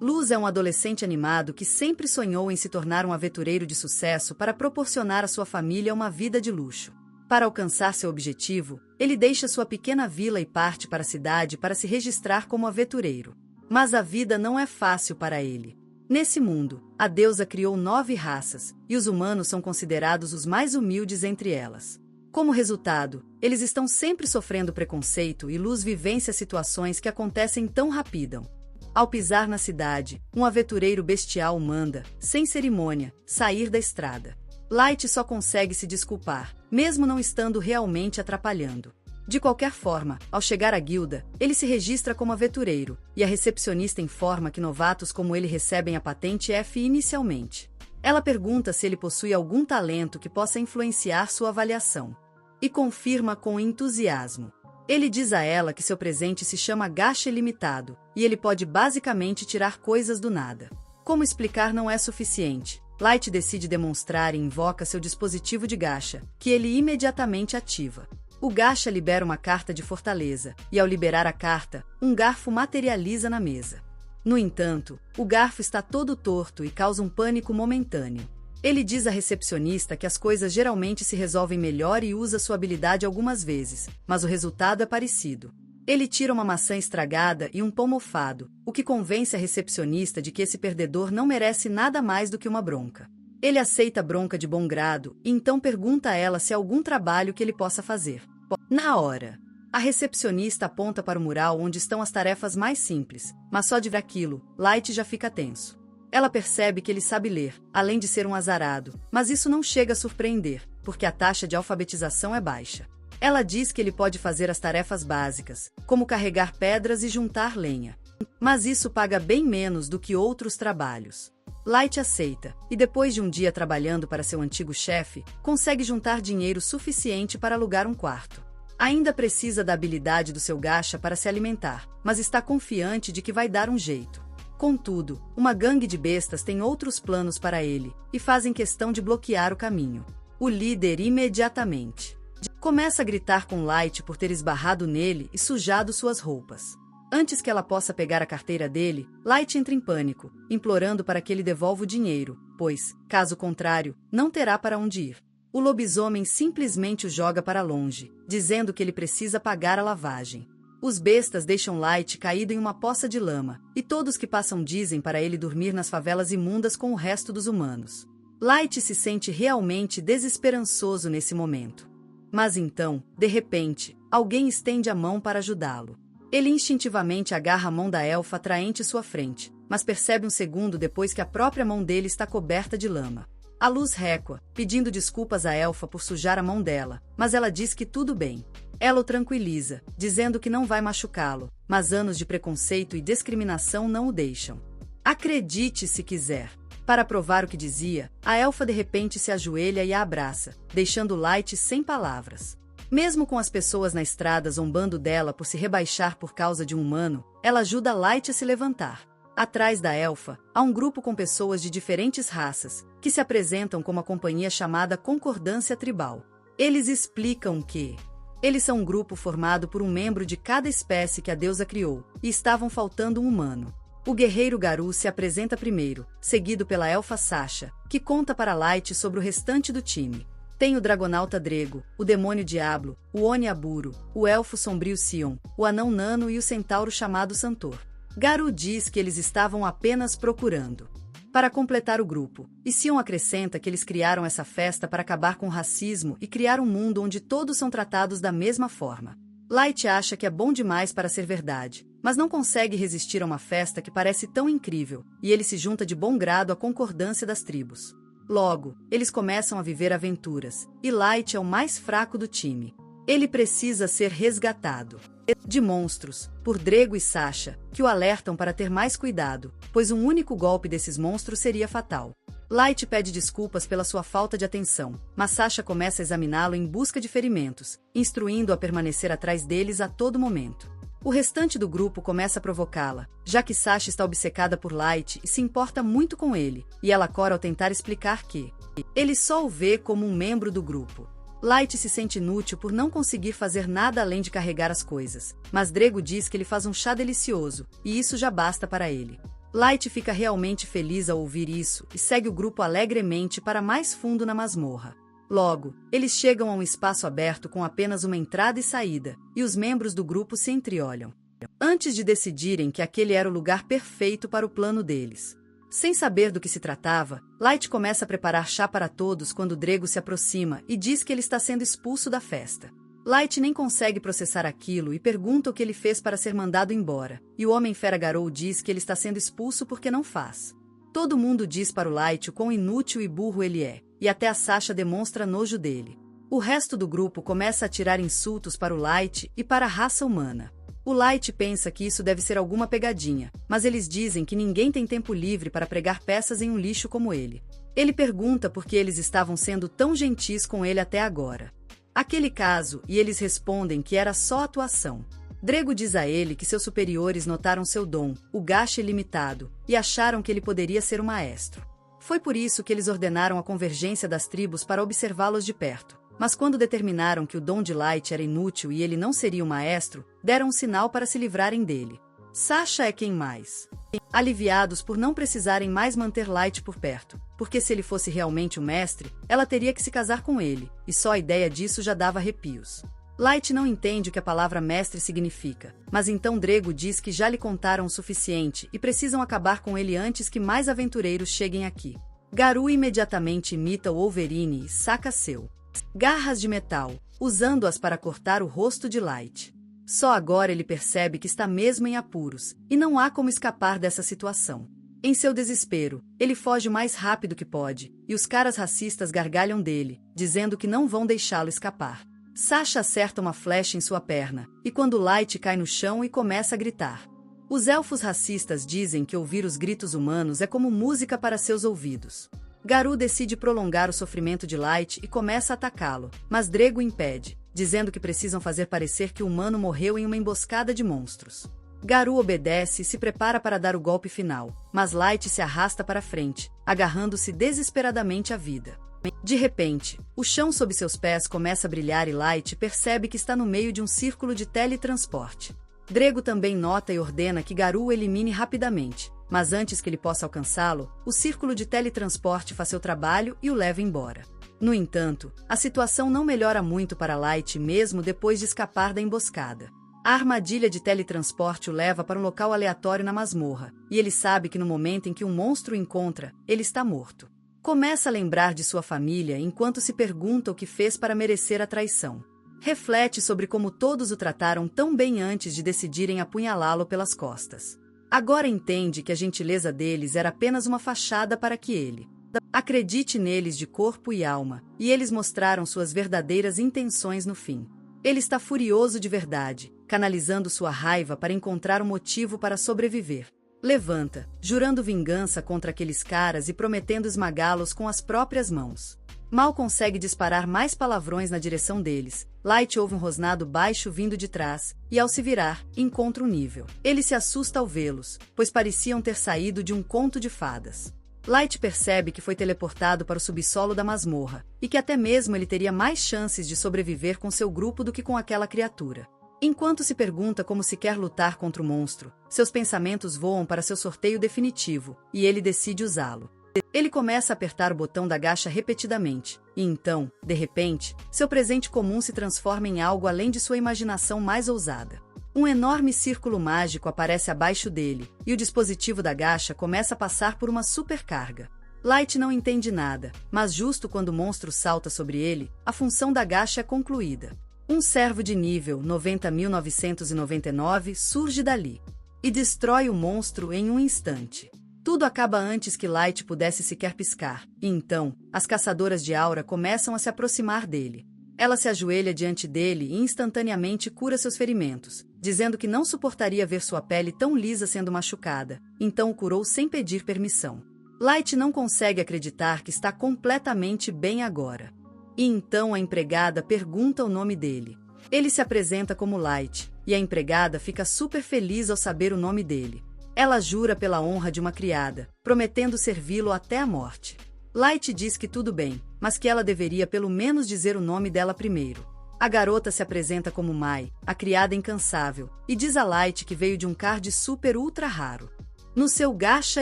Luz é um adolescente animado que sempre sonhou em se tornar um aventureiro de sucesso para proporcionar à sua família uma vida de luxo. Para alcançar seu objetivo, ele deixa sua pequena vila e parte para a cidade para se registrar como aventureiro. Mas a vida não é fácil para ele. Nesse mundo, a deusa criou 9 raças, e os humanos são considerados os mais humildes entre elas. Como resultado, eles estão sempre sofrendo preconceito e Luz vivencia situações que acontecem tão rapidão. Ao pisar na cidade, um aventureiro bestial o manda, sem cerimônia, sair da estrada. Light só consegue se desculpar, mesmo não estando realmente atrapalhando. De qualquer forma, ao chegar à guilda, ele se registra como aventureiro, e a recepcionista informa que novatos como ele recebem a patente F inicialmente. Ela pergunta se ele possui algum talento que possa influenciar sua avaliação. E confirma com entusiasmo. Ele diz a ela que seu presente se chama gacha ilimitado, e ele pode basicamente tirar coisas do nada. Como explicar não é suficiente, Light decide demonstrar e invoca seu dispositivo de gacha, que ele imediatamente ativa. O gacha libera uma carta de fortaleza, e ao liberar a carta, um garfo materializa na mesa. No entanto, o garfo está todo torto e causa um pânico momentâneo. Ele diz à recepcionista que as coisas geralmente se resolvem melhor e usa sua habilidade algumas vezes, mas o resultado é parecido. Ele tira uma maçã estragada e um pão mofado, o que convence a recepcionista de que esse perdedor não merece nada mais do que uma bronca. Ele aceita a bronca de bom grado e então pergunta a ela se há algum trabalho que ele possa fazer. Na hora, a recepcionista aponta para o mural onde estão as tarefas mais simples, mas só de ver aquilo, Light já fica tenso. Ela percebe que ele sabe ler, além de ser um azarado, mas isso não chega a surpreender, porque a taxa de alfabetização é baixa. Ela diz que ele pode fazer as tarefas básicas, como carregar pedras e juntar lenha. Mas isso paga bem menos do que outros trabalhos. Light aceita, e depois de um dia trabalhando para seu antigo chefe, consegue juntar dinheiro suficiente para alugar um quarto. Ainda precisa da habilidade do seu gacha para se alimentar, mas está confiante de que vai dar um jeito. Contudo, uma gangue de bestas tem outros planos para ele, e fazem questão de bloquear o caminho. O líder imediatamente começa a gritar com Light por ter esbarrado nele e sujado suas roupas. Antes que ela possa pegar a carteira dele, Light entra em pânico, implorando para que ele devolva o dinheiro, pois, caso contrário, não terá para onde ir. O lobisomem simplesmente o joga para longe, dizendo que ele precisa pagar a lavagem. Os bestas deixam Light caído em uma poça de lama, e todos que passam dizem para ele dormir nas favelas imundas com o resto dos humanos. Light se sente realmente desesperançoso nesse momento. Mas então, de repente, alguém estende a mão para ajudá-lo. Ele instintivamente agarra a mão da elfa atraente sua frente, mas percebe um segundo depois que a própria mão dele está coberta de lama. A Luz recua, pedindo desculpas à elfa por sujar a mão dela, mas ela diz que tudo bem. Ela o tranquiliza, dizendo que não vai machucá-lo, mas anos de preconceito e discriminação não o deixam. Acredite se quiser. Para provar o que dizia, a elfa de repente se ajoelha e a abraça, deixando Light sem palavras. Mesmo com as pessoas na estrada zombando dela por se rebaixar por causa de um humano, ela ajuda Light a se levantar. Atrás da elfa, há um grupo com pessoas de diferentes raças, que se apresentam como a companhia chamada Concordância Tribal. Eles explicam que eles são um grupo formado por um membro de cada espécie que a deusa criou, e estavam faltando um humano. O guerreiro Garu se apresenta primeiro, seguido pela elfa Sasha, que conta para Light sobre o restante do time. Tem o Dragonauta Drego, o Demônio Diablo, o Oni Aburo, o Elfo Sombrio Sion, o Anão Nano e o Centauro chamado Santor. Garu diz que eles estavam apenas procurando para completar o grupo, e Sion acrescenta que eles criaram essa festa para acabar com o racismo e criar um mundo onde todos são tratados da mesma forma. Light acha que é bom demais para ser verdade, mas não consegue resistir a uma festa que parece tão incrível, e ele se junta de bom grado à concordância das tribos. Logo, eles começam a viver aventuras, e Light é o mais fraco do time. Ele precisa ser resgatado de monstros, por Drego e Sasha, que o alertam para ter mais cuidado, pois um único golpe desses monstros seria fatal. Light pede desculpas pela sua falta de atenção, mas Sasha começa a examiná-lo em busca de ferimentos, instruindo-o a permanecer atrás deles a todo momento. O restante do grupo começa a provocá-la, já que Sasha está obcecada por Light e se importa muito com ele, e ela cora ao tentar explicar que ele só o vê como um membro do grupo. Light se sente inútil por não conseguir fazer nada além de carregar as coisas, mas Drego diz que ele faz um chá delicioso, e isso já basta para ele. Light fica realmente feliz ao ouvir isso e segue o grupo alegremente para mais fundo na masmorra. Logo, eles chegam a um espaço aberto com apenas uma entrada e saída, e os membros do grupo se entreolham, antes de decidirem que aquele era o lugar perfeito para o plano deles. Sem saber do que se tratava, Light começa a preparar chá para todos quando Drego se aproxima e diz que ele está sendo expulso da festa. Light nem consegue processar aquilo e pergunta o que ele fez para ser mandado embora, e o Homem-Fera Garou diz que ele está sendo expulso porque não faz. Todo mundo diz para o Light o quão inútil e burro ele é, e até a Sasha demonstra nojo dele. O resto do grupo começa a tirar insultos para o Light e para a raça humana. O Light pensa que isso deve ser alguma pegadinha, mas eles dizem que ninguém tem tempo livre para pregar peças em um lixo como ele. Ele pergunta por que eles estavam sendo tão gentis com ele até agora. Aquele caso, e eles respondem que era só atuação. Drego diz a ele que seus superiores notaram seu dom, o gacha ilimitado, e acharam que ele poderia ser o maestro. Foi por isso que eles ordenaram a convergência das tribos para observá-los de perto. Mas quando determinaram que o dom de Light era inútil e ele não seria o maestro, deram um sinal para se livrarem dele. Sasha é quem mais. Aliviados por não precisarem mais manter Light por perto, porque se ele fosse realmente o mestre, ela teria que se casar com ele, e só a ideia disso já dava arrepios. Light não entende o que a palavra mestre significa, mas então Drego diz que já lhe contaram o suficiente e precisam acabar com ele antes que mais aventureiros cheguem aqui. Garou imediatamente imita o Wolverine e saca seu garras de metal, usando-as para cortar o rosto de Light. Só agora ele percebe que está mesmo em apuros, e não há como escapar dessa situação. Em seu desespero, ele foge o mais rápido que pode, e os caras racistas gargalham dele, dizendo que não vão deixá-lo escapar. Sasha acerta uma flecha em sua perna, e quando Light cai no chão e começa a gritar. Os elfos racistas dizem que ouvir os gritos humanos é como música para seus ouvidos. Garou decide prolongar o sofrimento de Light e começa a atacá-lo, mas Drego o impede, dizendo que precisam fazer parecer que o humano morreu em uma emboscada de monstros. Garou obedece e se prepara para dar o golpe final, mas Light se arrasta para frente, agarrando-se desesperadamente à vida. De repente, o chão sob seus pés começa a brilhar e Light percebe que está no meio de um círculo de teletransporte. Drego também nota e ordena que Garou o elimine rapidamente, mas antes que ele possa alcançá-lo, o círculo de teletransporte faz seu trabalho e o leva embora. No entanto, a situação não melhora muito para Light mesmo depois de escapar da emboscada. A armadilha de teletransporte o leva para um local aleatório na masmorra, e ele sabe que no momento em que um monstro o encontra, ele está morto. Começa a lembrar de sua família enquanto se pergunta o que fez para merecer a traição. Reflete sobre como todos o trataram tão bem antes de decidirem apunhalá-lo pelas costas. Agora entende que a gentileza deles era apenas uma fachada para que ele acredite neles de corpo e alma, e eles mostraram suas verdadeiras intenções no fim. Ele está furioso de verdade, canalizando sua raiva para encontrar um motivo para sobreviver. Levanta, jurando vingança contra aqueles caras e prometendo esmagá-los com as próprias mãos. Mal consegue disparar mais palavrões na direção deles. Light ouve um rosnado baixo vindo de trás, e ao se virar, encontra um nível. Ele se assusta ao vê-los, pois pareciam ter saído de um conto de fadas. Light percebe que foi teleportado para o subsolo da masmorra, e que até mesmo ele teria mais chances de sobreviver com seu grupo do que com aquela criatura. Enquanto se pergunta como se quer lutar contra o monstro, seus pensamentos voam para seu sorteio definitivo, e ele decide usá-lo. Ele começa a apertar o botão da gacha repetidamente, e então, de repente, seu presente comum se transforma em algo além de sua imaginação mais ousada. Um enorme círculo mágico aparece abaixo dele, e o dispositivo da gacha começa a passar por uma supercarga. Light não entende nada, mas justo quando o monstro salta sobre ele, a função da gacha é concluída. Um servo de nível 90.999 surge dali e destrói o monstro em um instante. Tudo acaba antes que Light pudesse sequer piscar, e então, as caçadoras de aura começam a se aproximar dele. Ela se ajoelha diante dele e instantaneamente cura seus ferimentos, dizendo que não suportaria ver sua pele tão lisa sendo machucada, então o curou sem pedir permissão. Light não consegue acreditar que está completamente bem agora. E então a empregada pergunta o nome dele. Ele se apresenta como Light, e a empregada fica super feliz ao saber o nome dele. Ela jura pela honra de uma criada, prometendo servi-lo até a morte. Light diz que tudo bem, mas que ela deveria pelo menos dizer o nome dela primeiro. A garota se apresenta como Mai, a criada incansável, e diz a Light que veio de um card super ultra raro. no seu gacha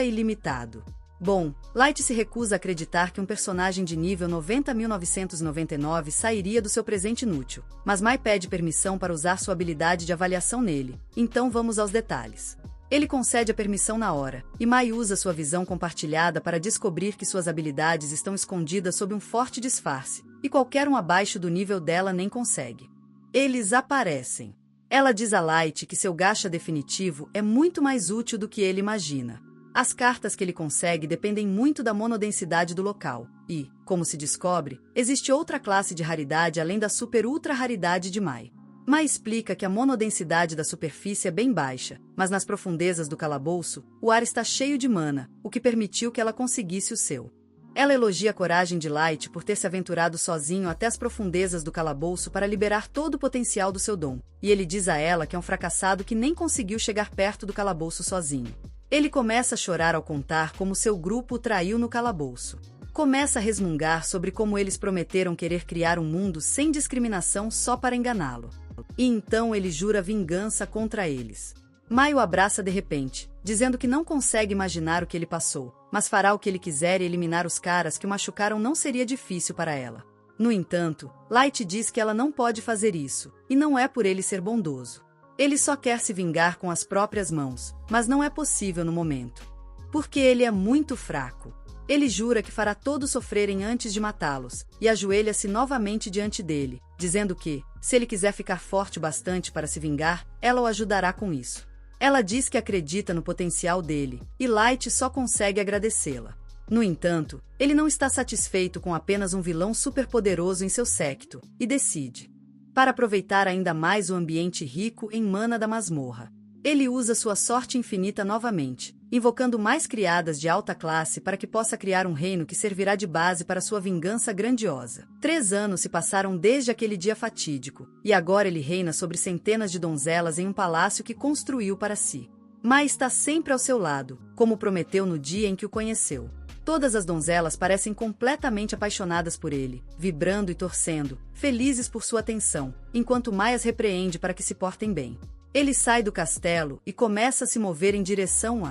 ilimitado. Bom, Light se recusa a acreditar que um personagem de nível 90.999 sairia do seu presente inútil, mas Mai pede permissão para usar sua habilidade de avaliação nele, então vamos aos detalhes. Ele concede a permissão na hora, e Mai usa sua visão compartilhada para descobrir que suas habilidades estão escondidas sob um forte disfarce, e qualquer um abaixo do nível dela nem consegue. Eles aparecem. Ela diz a Light que seu gacha definitivo é muito mais útil do que ele imagina. As cartas que ele consegue dependem muito da monodensidade do local, e, como se descobre, existe outra classe de raridade além da super-ultra raridade de Mai. Mai explica que a monodensidade da superfície é bem baixa, mas nas profundezas do calabouço, o ar está cheio de mana, o que permitiu que ela conseguisse o seu. Ela elogia a coragem de Light por ter se aventurado sozinho até as profundezas do calabouço para liberar todo o potencial do seu dom, e ele diz a ela que é um fracassado que nem conseguiu chegar perto do calabouço sozinho. Ele começa a chorar ao contar como seu grupo o traiu no calabouço. Começa a resmungar sobre como eles prometeram querer criar um mundo sem discriminação só para enganá-lo. E então ele jura vingança contra eles. Mai o abraça de repente, dizendo que não consegue imaginar o que ele passou, mas fará o que ele quiser e eliminar os caras que o machucaram não seria difícil para ela. No entanto, Light diz que ela não pode fazer isso, e não é por ele ser bondoso. Ele só quer se vingar com as próprias mãos, mas não é possível no momento. Porque ele é muito fraco. Ele jura que fará todos sofrerem antes de matá-los, e ajoelha-se novamente diante dele, dizendo que, se ele quiser ficar forte o bastante para se vingar, ela o ajudará com isso. Ela diz que acredita no potencial dele, e Light só consegue agradecê-la. No entanto, ele não está satisfeito com apenas um vilão superpoderoso em seu séquito, e decide. Para aproveitar ainda mais o ambiente rico em mana da masmorra. Ele usa sua sorte infinita novamente, invocando mais criadas de alta classe para que possa criar um reino que servirá de base para sua vingança grandiosa. 3 anos se passaram desde aquele dia fatídico, e agora ele reina sobre centenas de donzelas em um palácio que construiu para si. Mai está sempre ao seu lado, como prometeu no dia em que o conheceu. Todas as donzelas parecem completamente apaixonadas por ele, vibrando e torcendo, felizes por sua atenção, enquanto Mai as repreende para que se portem bem. Ele sai do castelo e começa a se mover em direção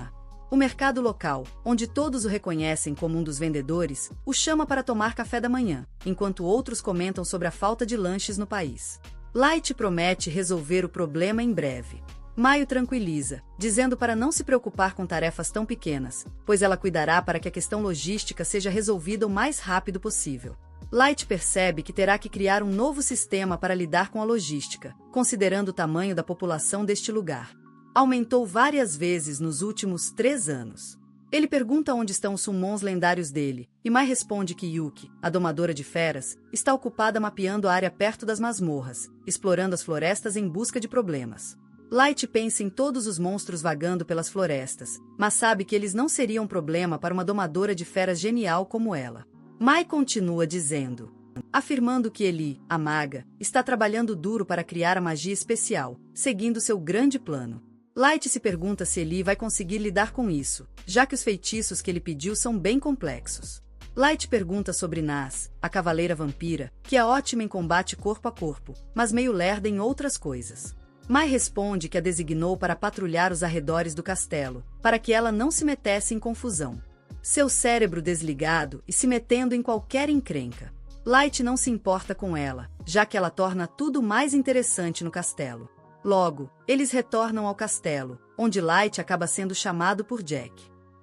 o mercado local, onde todos o reconhecem como um dos vendedores, o chama para tomar café da manhã, enquanto outros comentam sobre a falta de lanches no país. Light promete resolver o problema em breve. Mai o tranquiliza, dizendo para não se preocupar com tarefas tão pequenas, pois ela cuidará para que a questão logística seja resolvida o mais rápido possível. Light percebe que terá que criar um novo sistema para lidar com a logística, considerando o tamanho da população deste lugar. Aumentou várias vezes nos últimos 3 anos. Ele pergunta onde estão os summons lendários dele, e Mai responde que Yuki, a domadora de feras, está ocupada mapeando a área perto das masmorras, explorando as florestas em busca de problemas. Light pensa em todos os monstros vagando pelas florestas, mas sabe que eles não seriam um problema para uma domadora de feras genial como ela. Mai continua dizendo, afirmando que Eli, a maga, está trabalhando duro para criar a magia especial, seguindo seu grande plano. Light se pergunta se Eli vai conseguir lidar com isso, já que os feitiços que ele pediu são bem complexos. Light pergunta sobre Nas, a cavaleira vampira, que é ótima em combate corpo a corpo, mas meio lerda em outras coisas. Mai responde que a designou para patrulhar os arredores do castelo, para que ela não se metesse em confusão. Seu cérebro desligado e se metendo em qualquer encrenca. Light não se importa com ela, já que ela torna tudo mais interessante no castelo. Logo, eles retornam ao castelo, onde Light acaba sendo chamado por Jack.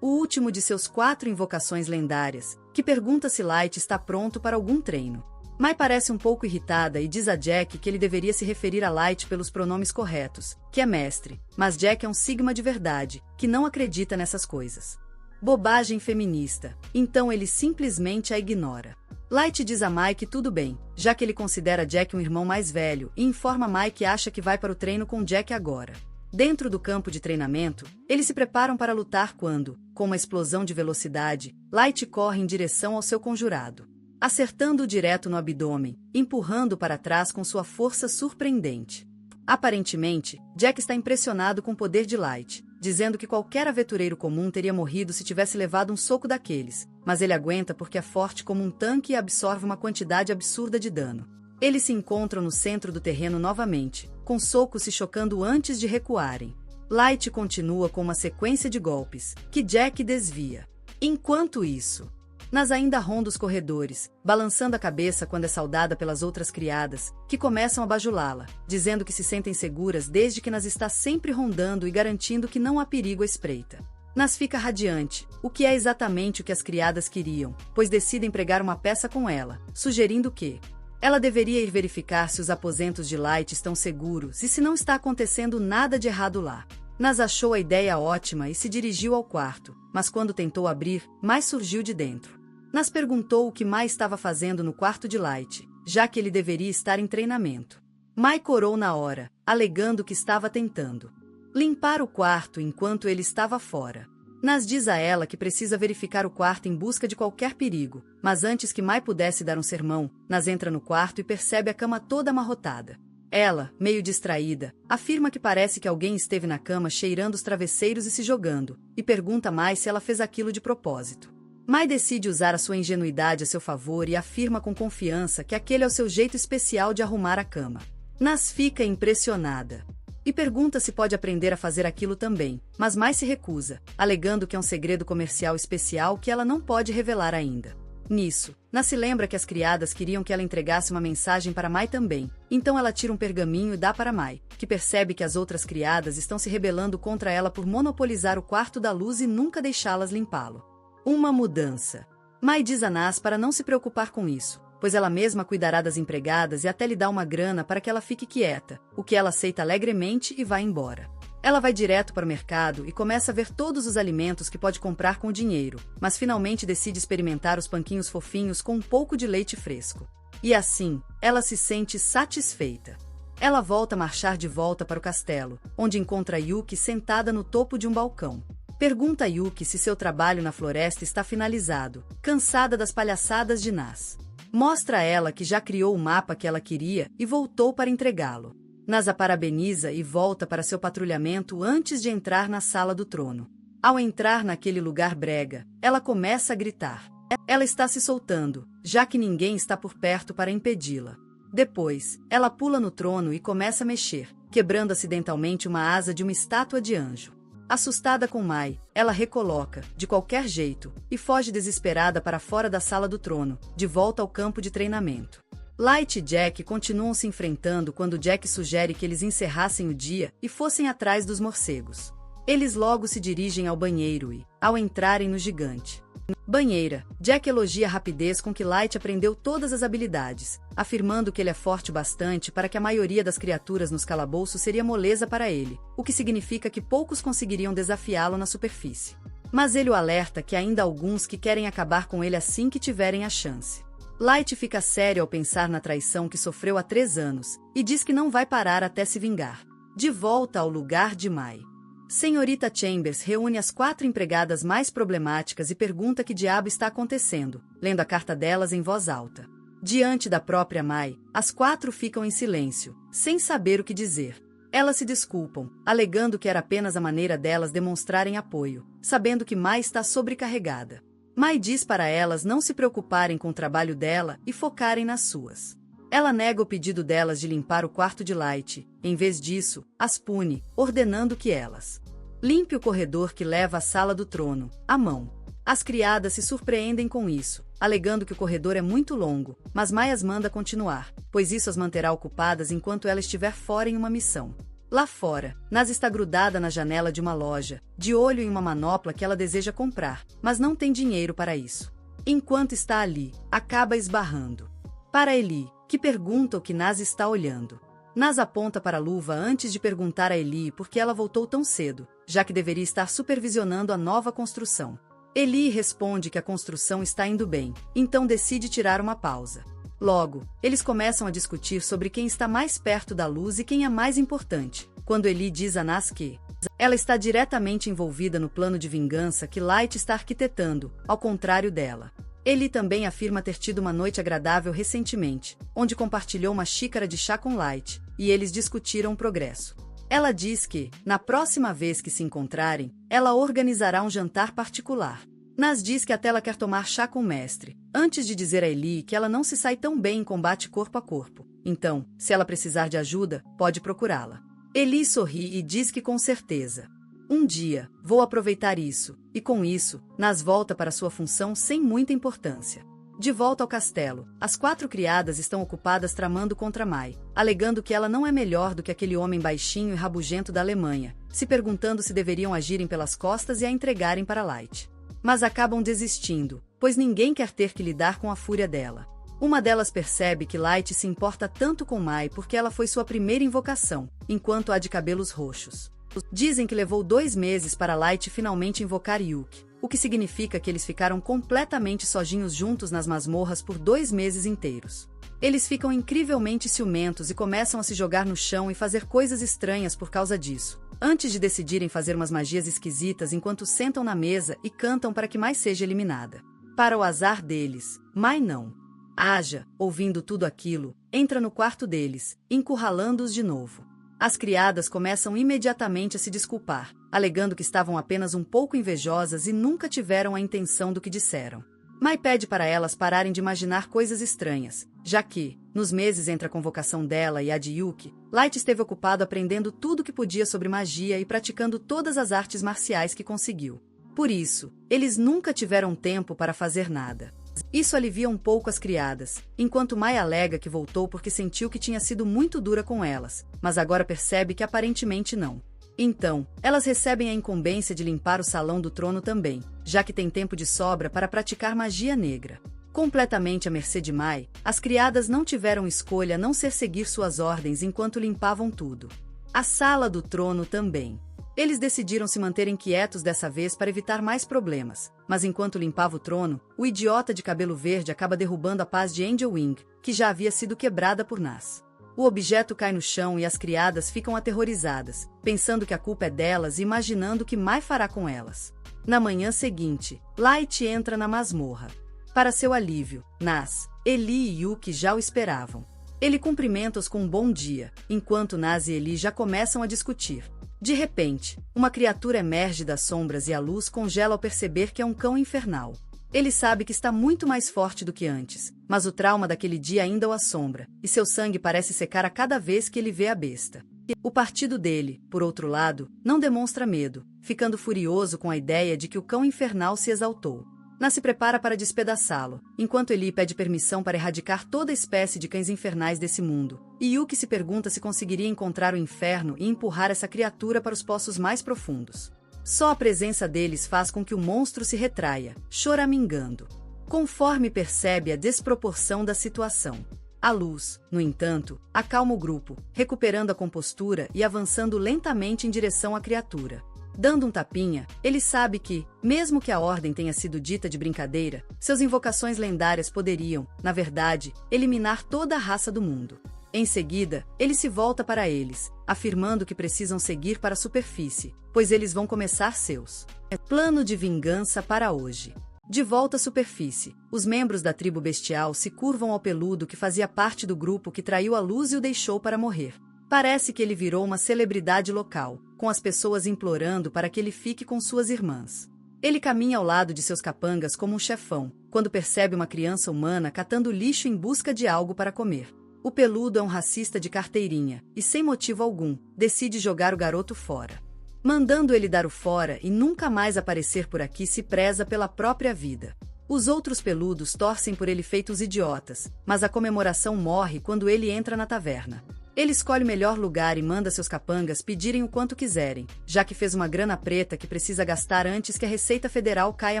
O último de seus 4 invocações lendárias, que pergunta se Light está pronto para algum treino. Mai parece um pouco irritada e diz a Jack que ele deveria se referir a Light pelos pronomes corretos, que é mestre, mas Jack é um sigma de verdade, que não acredita nessas coisas. Bobagem feminista, então ele simplesmente a ignora. Light diz a Mai que tudo bem, já que ele considera Jack um irmão mais velho, e informa Mai que acha que vai para o treino com Jack agora. Dentro do campo de treinamento, eles se preparam para lutar quando, com uma explosão de velocidade, Light corre em direção ao seu conjurado, acertando-o direto no abdômen, empurrando para trás com sua força surpreendente. Aparentemente, Jack está impressionado com o poder de Light, dizendo que qualquer aventureiro comum teria morrido se tivesse levado um soco daqueles, mas ele aguenta porque é forte como um tanque e absorve uma quantidade absurda de dano. Eles se encontram no centro do terreno novamente, com socos se chocando antes de recuarem. Light continua com uma sequência de golpes, que Jack desvia. Enquanto isso, Nas ainda ronda os corredores, balançando a cabeça quando é saudada pelas outras criadas, que começam a bajulá-la, dizendo que se sentem seguras desde que Nas está sempre rondando e garantindo que não há perigo à espreita. Nas fica radiante, o que é exatamente o que as criadas queriam, pois decidem pregar uma peça com ela, sugerindo que ela deveria ir verificar se os aposentos de Light estão seguros e se não está acontecendo nada de errado lá. Nas achou a ideia ótima e se dirigiu ao quarto, mas quando tentou abrir, Mai surgiu de dentro. Nas perguntou o que Mai estava fazendo no quarto de Light, já que ele deveria estar em treinamento. Mai corou na hora, alegando que estava tentando limpar o quarto enquanto ele estava fora. Nas diz a ela que precisa verificar o quarto em busca de qualquer perigo, mas antes que Mai pudesse dar um sermão, Nas entra no quarto e percebe a cama toda amarrotada. Ela, meio distraída, afirma que parece que alguém esteve na cama cheirando os travesseiros e se jogando, e pergunta a Mai se ela fez aquilo de propósito. Mai decide usar a sua ingenuidade a seu favor e afirma com confiança que aquele é o seu jeito especial de arrumar a cama. Nas fica impressionada e pergunta se pode aprender a fazer aquilo também, mas Mai se recusa, alegando que é um segredo comercial especial que ela não pode revelar ainda. Nisso, Nas se lembra que as criadas queriam que ela entregasse uma mensagem para Mai também, então ela tira um pergaminho e dá para Mai, que percebe que as outras criadas estão se rebelando contra ela por monopolizar o quarto da luz e nunca deixá-las limpá-lo. Uma mudança. Mai diz a Nas para não se preocupar com isso, pois ela mesma cuidará das empregadas e até lhe dá uma grana para que ela fique quieta, o que ela aceita alegremente e vai embora. Ela vai direto para o mercado e começa a ver todos os alimentos que pode comprar com o dinheiro, mas finalmente decide experimentar os panquinhos fofinhos com um pouco de leite fresco. E assim, ela se sente satisfeita. Ela volta a marchar de volta para o castelo, onde encontra Yuki sentada no topo de um balcão. Pergunta a Yuki se seu trabalho na floresta está finalizado, cansada das palhaçadas de Nas. Mostra a ela que já criou o mapa que ela queria e voltou para entregá-lo. Nas a parabeniza e volta para seu patrulhamento antes de entrar na sala do trono. Ao entrar naquele lugar brega, ela começa a gritar. Ela está se soltando, já que ninguém está por perto para impedi-la. Depois, ela pula no trono e começa a mexer, quebrando acidentalmente uma asa de uma estátua de anjo. Assustada com Mai, ela recoloca, de qualquer jeito, e foge desesperada para fora da sala do trono, de volta ao campo de treinamento. Light e Jack continuam se enfrentando quando Jack sugere que eles encerrassem o dia e fossem atrás dos morcegos. Eles logo se dirigem ao banheiro e, ao entrarem no gigante banheira, Jack elogia a rapidez com que Light aprendeu todas as habilidades, afirmando que ele é forte bastante para que a maioria das criaturas nos calabouços seria moleza para ele, o que significa que poucos conseguiriam desafiá-lo na superfície. Mas ele o alerta que há ainda alguns que querem acabar com ele assim que tiverem a chance. Light fica sério ao pensar na traição que sofreu há 3 anos, e diz que não vai parar até se vingar. De volta ao lugar de Mai. Senhorita Chambers reúne as 4 empregadas mais problemáticas e pergunta que diabo está acontecendo, lendo a carta delas em voz alta. Diante da própria Mai, as 4 ficam em silêncio, sem saber o que dizer. Elas se desculpam, alegando que era apenas a maneira delas demonstrarem apoio, sabendo que Mai está sobrecarregada. Mai diz para elas não se preocuparem com o trabalho dela e focarem nas suas. Ela nega o pedido delas de limpar o quarto de Light, em vez disso, as pune, ordenando que elas limpe o corredor que leva à sala do trono, à mão. As criadas se surpreendem com isso, alegando que o corredor é muito longo, mas Mai as manda continuar, pois isso as manterá ocupadas enquanto ela estiver fora em uma missão. Lá fora, Nas está grudada na janela de uma loja, de olho em uma manopla que ela deseja comprar, mas não tem dinheiro para isso. Enquanto está ali, acaba esbarrando para Eli, que pergunta o que Nas está olhando. Nas aponta para a luva antes de perguntar a Eli por que ela voltou tão cedo, já que deveria estar supervisionando a nova construção. Eli responde que a construção está indo bem, então decide tirar uma pausa. Logo, eles começam a discutir sobre quem está mais perto da luz e quem é mais importante, quando Eli diz a Nas que ela está diretamente envolvida no plano de vingança que Light está arquitetando, ao contrário dela. Eli também afirma ter tido uma noite agradável recentemente, onde compartilhou uma xícara de chá com Light, e eles discutiram o progresso. Ela diz que, na próxima vez que se encontrarem, ela organizará um jantar particular. Nas diz que até ela quer tomar chá com o mestre, antes de dizer a Eli que ela não se sai tão bem em combate corpo a corpo. Então, se ela precisar de ajuda, pode procurá-la. Eli sorri e diz que com certeza. Um dia, vou aproveitar isso, e com isso, Nas volta para sua função sem muita importância. De volta ao castelo, as 4 criadas estão ocupadas tramando contra Mai, alegando que ela não é melhor do que aquele homem baixinho e rabugento da Alemanha, se perguntando se deveriam agirem pelas costas e a entregarem para Light. Mas acabam desistindo, pois ninguém quer ter que lidar com a fúria dela. Uma delas percebe que Light se importa tanto com Mai porque ela foi sua primeira invocação, enquanto a de cabelos roxos. Dizem que levou 2 meses para Light finalmente invocar Yuki, o que significa que eles ficaram completamente sozinhos juntos nas masmorras por 2 meses inteiros. Eles ficam incrivelmente ciumentos e começam a se jogar no chão e fazer coisas estranhas por causa disso, antes de decidirem fazer umas magias esquisitas enquanto sentam na mesa e cantam para que Mai seja eliminada. Para o azar deles, Mai não. Aja, ouvindo tudo aquilo, entra no quarto deles, encurralando-os de novo. As criadas começam imediatamente a se desculpar, alegando que estavam apenas um pouco invejosas e nunca tiveram a intenção do que disseram. Mai pede para elas pararem de imaginar coisas estranhas, já que, nos meses entre a convocação dela e a de Yuki, Light esteve ocupado aprendendo tudo o que podia sobre magia e praticando todas as artes marciais que conseguiu. Por isso, eles nunca tiveram tempo para fazer nada. Isso alivia um pouco as criadas, enquanto Mai alega que voltou porque sentiu que tinha sido muito dura com elas, mas agora percebe que aparentemente não. Então, elas recebem a incumbência de limpar o salão do trono também, já que tem tempo de sobra para praticar magia negra. Completamente à mercê de Mai, as criadas não tiveram escolha a não ser seguir suas ordens enquanto limpavam tudo. A sala do trono também. Eles decidiram se manterem quietos dessa vez para evitar mais problemas, mas enquanto limpava o trono, o idiota de cabelo verde acaba derrubando a paz de Angel Wing, que já havia sido quebrada por Nas. O objeto cai no chão e as criadas ficam aterrorizadas, pensando que a culpa é delas e imaginando o que Mai fará com elas. Na manhã seguinte, Light entra na masmorra. Para seu alívio, Nas, Eli e Yuki já o esperavam. Ele cumprimenta-os com um bom dia, enquanto Nas e Eli já começam a discutir. De repente, uma criatura emerge das sombras e a luz congela ao perceber que é um cão infernal. Ele sabe que está muito mais forte do que antes, mas o trauma daquele dia ainda o assombra, e seu sangue parece secar a cada vez que ele vê a besta. O partido dele, por outro lado, não demonstra medo, ficando furioso com a ideia de que o cão infernal se exaltou. Nas se prepara para despedaçá-lo, enquanto Eli pede permissão para erradicar toda a espécie de cães infernais desse mundo, e Yuki se pergunta se conseguiria encontrar o inferno e empurrar essa criatura para os poços mais profundos. Só a presença deles faz com que o monstro se retraia, choramingando. Conforme percebe a desproporção da situação. A luz, no entanto, acalma o grupo, recuperando a compostura e avançando lentamente em direção à criatura. Dando um tapinha, ele sabe que, mesmo que a ordem tenha sido dita de brincadeira, suas invocações lendárias poderiam, na verdade, eliminar toda a raça do mundo. Em seguida, ele se volta para eles, afirmando que precisam seguir para a superfície, pois eles vão começar seus plano de vingança para hoje. De volta à superfície, os membros da tribo bestial se curvam ao peludo que fazia parte do grupo que traiu a luz e o deixou para morrer. Parece que ele virou uma celebridade local, com as pessoas implorando para que ele fique com suas irmãs. Ele caminha ao lado de seus capangas como um chefão, quando percebe uma criança humana catando lixo em busca de algo para comer. O peludo é um racista de carteirinha, e sem motivo algum, decide jogar o garoto fora. Mandando ele dar o fora e nunca mais aparecer por aqui se preza pela própria vida. Os outros peludos torcem por ele feitos idiotas, mas a comemoração morre quando ele entra na taverna. Ele escolhe o melhor lugar e manda seus capangas pedirem o quanto quiserem, já que fez uma grana preta que precisa gastar antes que a Receita Federal caia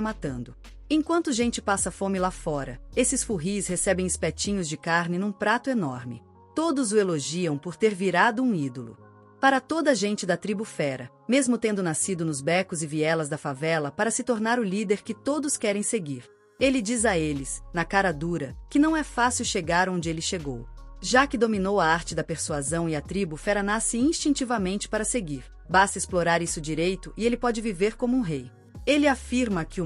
matando. Enquanto gente passa fome lá fora, esses furris recebem espetinhos de carne num prato enorme. Todos o elogiam por ter virado um ídolo. Para toda a gente da tribo fera, mesmo tendo nascido nos becos e vielas da favela para se tornar o líder que todos querem seguir. Ele diz a eles, na cara dura, que não é fácil chegar onde ele chegou. Já que dominou a arte da persuasão e a tribo fera nasce instintivamente para seguir. Basta explorar isso direito e ele pode viver como um rei. Ele afirma que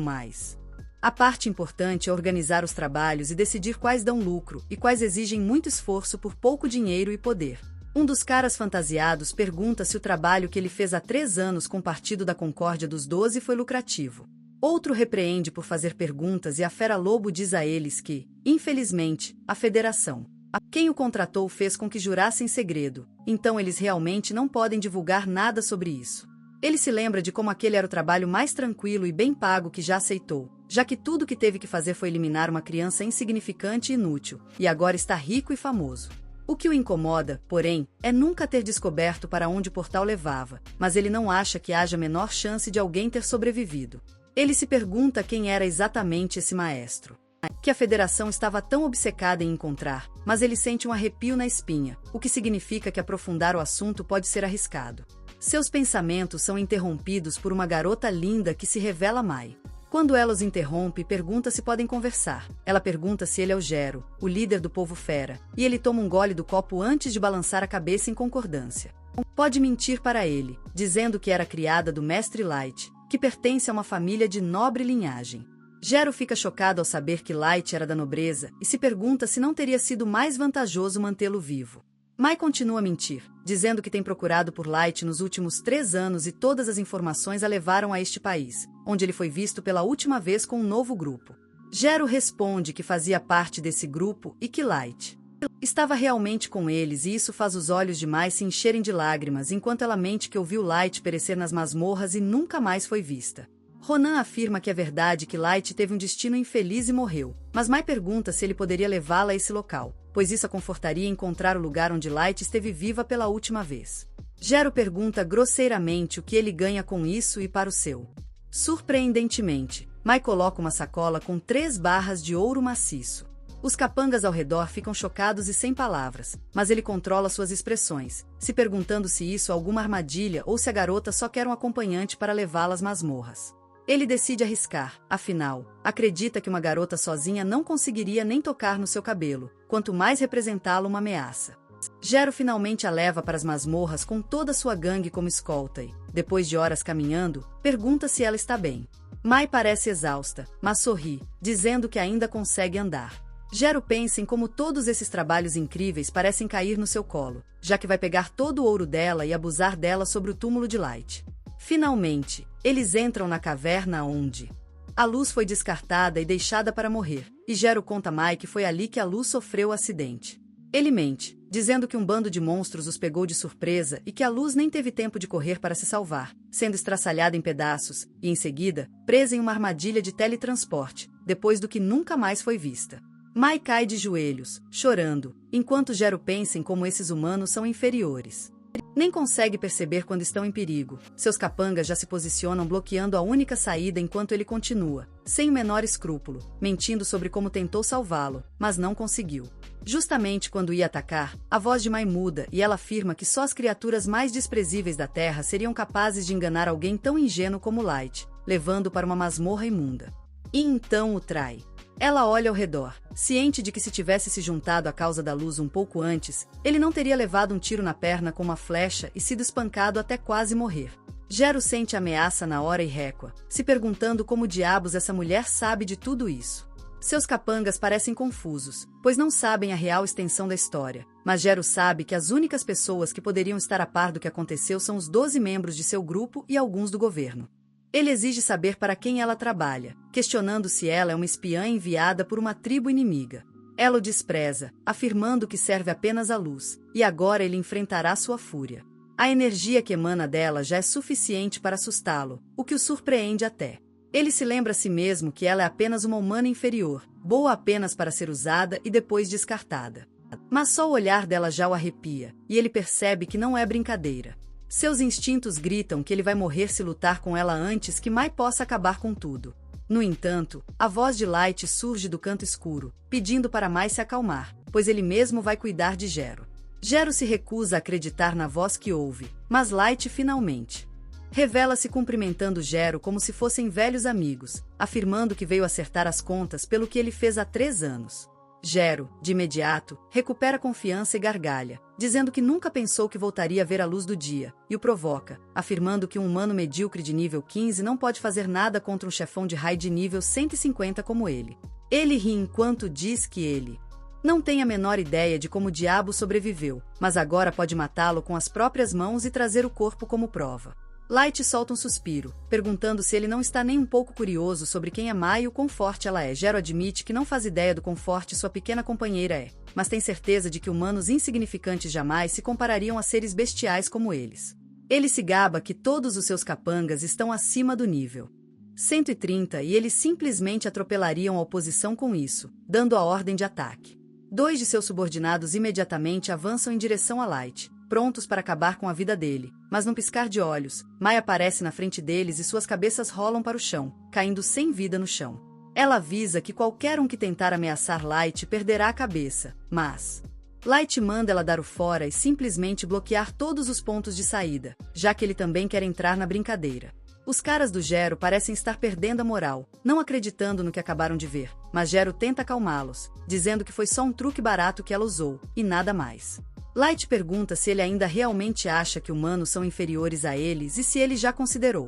a parte importante é organizar os trabalhos e decidir quais dão lucro e quais exigem muito esforço por pouco dinheiro e poder. Um dos caras fantasiados pergunta se o trabalho que ele fez há 3 anos com o Partido da Concórdia dos 12 foi lucrativo. Outro repreende por fazer perguntas e a fera lobo diz a eles que, infelizmente, a federação, quem o contratou fez com que jurasse em segredo, então eles realmente não podem divulgar nada sobre isso. Ele se lembra de como aquele era o trabalho mais tranquilo e bem pago que já aceitou, já que tudo que teve que fazer foi eliminar uma criança insignificante e inútil, e agora está rico e famoso. O que o incomoda, porém, é nunca ter descoberto para onde o portal levava, mas ele não acha que haja a menor chance de alguém ter sobrevivido. Ele se pergunta quem era exatamente esse maestro, que a Federação estava tão obcecada em encontrar, mas ele sente um arrepio na espinha, o que significa que aprofundar o assunto pode ser arriscado. Seus pensamentos são interrompidos por uma garota linda que se revela Mai. Quando ela os interrompe, pergunta se podem conversar. Ela pergunta se ele é o Gero, o líder do povo fera, e ele toma um gole do copo antes de balançar a cabeça em concordância. Pode mentir para ele, dizendo que era criada do Mestre Light, que pertence a uma família de nobre linhagem. Gero fica chocado ao saber que Light era da nobreza e se pergunta se não teria sido mais vantajoso mantê-lo vivo. Mai continua a mentir, dizendo que tem procurado por Light nos últimos 3 anos e todas as informações a levaram a este país, onde ele foi visto pela última vez com um novo grupo. Gero responde que fazia parte desse grupo e que Light estava realmente com eles, e isso faz os olhos de Mai se encherem de lágrimas enquanto ela mente que ouviu Light perecer nas masmorras e nunca mais foi vista. Ronan afirma que é verdade que Light teve um destino infeliz e morreu, mas Mai pergunta se ele poderia levá-la a esse local, pois isso a confortaria encontrar o lugar onde Light esteve viva pela última vez. Gero pergunta grosseiramente o que ele ganha com isso e para o seu. Surpreendentemente, Mai coloca uma sacola com 3 barras de ouro maciço. Os capangas ao redor ficam chocados e sem palavras, mas ele controla suas expressões, se perguntando se isso é alguma armadilha ou se a garota só quer um acompanhante para levá-la às masmorras. Ele decide arriscar, afinal, acredita que uma garota sozinha não conseguiria nem tocar no seu cabelo, quanto mais representá-lo uma ameaça. Gero finalmente a leva para as masmorras com toda sua gangue como escolta e, depois de horas caminhando, pergunta se ela está bem. Mai parece exausta, mas sorri, dizendo que ainda consegue andar. Gero pensa em como todos esses trabalhos incríveis parecem cair no seu colo, já que vai pegar todo o ouro dela e abusar dela sobre o túmulo de Light. Finalmente, eles entram na caverna onde a luz foi descartada e deixada para morrer, e Gero conta a Mai que foi ali que a luz sofreu o acidente. Ele mente, dizendo que um bando de monstros os pegou de surpresa e que a luz nem teve tempo de correr para se salvar, sendo estraçalhada em pedaços, e em seguida, presa em uma armadilha de teletransporte, depois do que nunca mais foi vista. Mai cai de joelhos, chorando, enquanto Gero pensa em como esses humanos são inferiores. Nem consegue perceber quando estão em perigo. Seus capangas já se posicionam bloqueando a única saída enquanto ele continua, sem o menor escrúpulo, mentindo sobre como tentou salvá-lo, mas não conseguiu. Justamente quando ia atacar, a voz de Mai muda e ela afirma que só as criaturas mais desprezíveis da Terra seriam capazes de enganar alguém tão ingênuo como Light, levando-o para uma masmorra imunda. E então o trai. Ela olha ao redor, ciente de que se tivesse se juntado à causa da luz um pouco antes, ele não teria levado um tiro na perna com uma flecha e sido espancado até quase morrer. Gero sente a ameaça na hora e recua, se perguntando como diabos essa mulher sabe de tudo isso. Seus capangas parecem confusos, pois não sabem a real extensão da história, mas Gero sabe que as únicas pessoas que poderiam estar a par do que aconteceu são os 12 membros de seu grupo e alguns do governo. Ele exige saber para quem ela trabalha, questionando se ela é uma espiã enviada por uma tribo inimiga. Ela o despreza, afirmando que serve apenas à luz, e agora ele enfrentará sua fúria. A energia que emana dela já é suficiente para assustá-lo, o que o surpreende até. Ele se lembra a si mesmo que ela é apenas uma humana inferior, boa apenas para ser usada e depois descartada. Mas só o olhar dela já o arrepia, e ele percebe que não é brincadeira. Seus instintos gritam que ele vai morrer se lutar com ela antes que Mai possa acabar com tudo. No entanto, a voz de Light surge do canto escuro, pedindo para Mai se acalmar, pois ele mesmo vai cuidar de Gero. Gero se recusa a acreditar na voz que ouve, mas Light finalmente revela-se cumprimentando Gero como se fossem velhos amigos, afirmando que veio acertar as contas pelo que ele fez há 3 anos. Gero, de imediato, recupera confiança e gargalha, dizendo que nunca pensou que voltaria a ver a luz do dia, e o provoca, afirmando que um humano medíocre de nível 15 não pode fazer nada contra um chefão de raid de nível 150 como ele. Ele ri enquanto diz que ele não tem a menor ideia de como o diabo sobreviveu, mas agora pode matá-lo com as próprias mãos e trazer o corpo como prova. Light solta um suspiro, perguntando se ele não está nem um pouco curioso sobre quem é Mai e o quão forte ela é. Gero admite que não faz ideia do quão forte sua pequena companheira é, mas tem certeza de que humanos insignificantes jamais se comparariam a seres bestiais como eles. Ele se gaba que todos os seus capangas estão acima do nível 130 e eles simplesmente atropelariam a oposição com isso, dando a ordem de ataque. 2 de seus subordinados imediatamente avançam em direção a Light, prontos para acabar com a vida dele, mas num piscar de olhos, Mai aparece na frente deles e suas cabeças rolam para o chão, caindo sem vida no chão. Ela avisa que qualquer um que tentar ameaçar Light perderá a cabeça, mas Light manda ela dar o fora e simplesmente bloquear todos os pontos de saída, já que ele também quer entrar na brincadeira. Os caras do Gero parecem estar perdendo a moral, não acreditando no que acabaram de ver, mas Gero tenta acalmá-los, dizendo que foi só um truque barato que ela usou, e nada mais. Light pergunta se ele ainda realmente acha que humanos são inferiores a eles e se ele já considerou.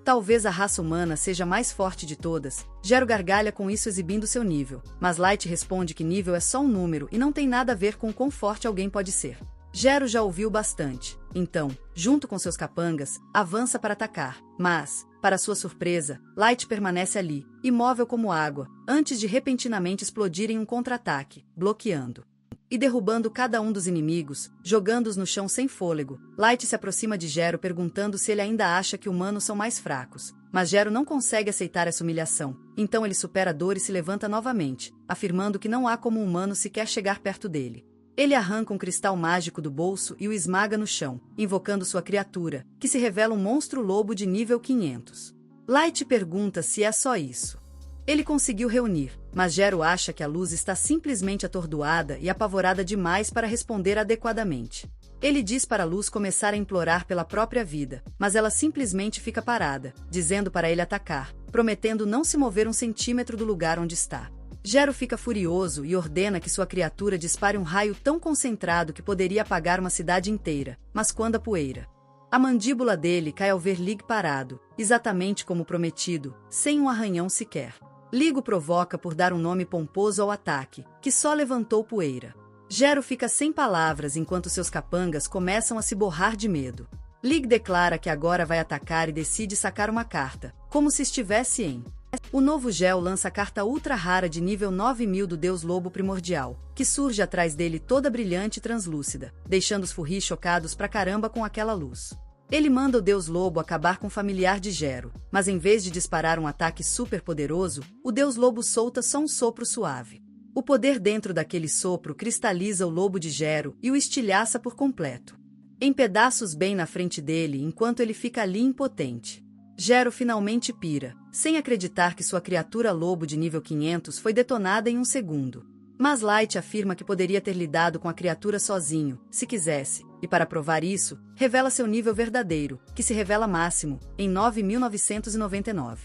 Talvez a raça humana seja a mais forte de todas. Gero gargalha com isso exibindo seu nível, mas Light responde que nível é só um número e não tem nada a ver com o quão forte alguém pode ser. Gero já ouviu bastante, então, junto com seus capangas, avança para atacar, mas, para sua surpresa, Light permanece ali, imóvel como água, antes de repentinamente explodir em um contra-ataque, bloqueando e derrubando cada um dos inimigos, jogando-os no chão sem fôlego. Light se aproxima de Gero perguntando se ele ainda acha que humanos são mais fracos, mas Gero não consegue aceitar essa humilhação, então ele supera a dor e se levanta novamente, afirmando que não há como um humano sequer chegar perto dele. Ele arranca um cristal mágico do bolso e o esmaga no chão, invocando sua criatura, que se revela um monstro lobo de nível 500. Light pergunta se é só isso. Ele conseguiu reunir, mas Gero acha que a luz está simplesmente atordoada e apavorada demais para responder adequadamente. Ele diz para a luz começar a implorar pela própria vida, mas ela simplesmente fica parada, dizendo para ele atacar, prometendo não se mover um centímetro do lugar onde está. Gero fica furioso e ordena que sua criatura dispare um raio tão concentrado que poderia apagar uma cidade inteira, mas quando a poeira. A mandíbula dele cai ao ver Lig parado, exatamente como prometido, sem um arranhão sequer. Lig o provoca por dar um nome pomposo ao ataque, que só levantou poeira. Gero fica sem palavras enquanto seus capangas começam a se borrar de medo. Lig declara que agora vai atacar e decide sacar uma carta, como se estivesse em... O novo Gel lança a carta ultra rara de nível 9000 do Deus Lobo Primordial, que surge atrás dele toda brilhante e translúcida, deixando os furris chocados pra caramba com aquela luz. Ele manda o Deus Lobo acabar com o familiar de Gero, mas em vez de disparar um ataque super poderoso, o Deus Lobo solta só um sopro suave. O poder dentro daquele sopro cristaliza o lobo de Gero e o estilhaça por completo, em pedaços bem na frente dele enquanto ele fica ali impotente. Gero finalmente pira, sem acreditar que sua criatura lobo de nível 500 foi detonada em um segundo. Mas Light afirma que poderia ter lidado com a criatura sozinho, se quisesse, e para provar isso, revela seu nível verdadeiro, que se revela máximo, em 9.999.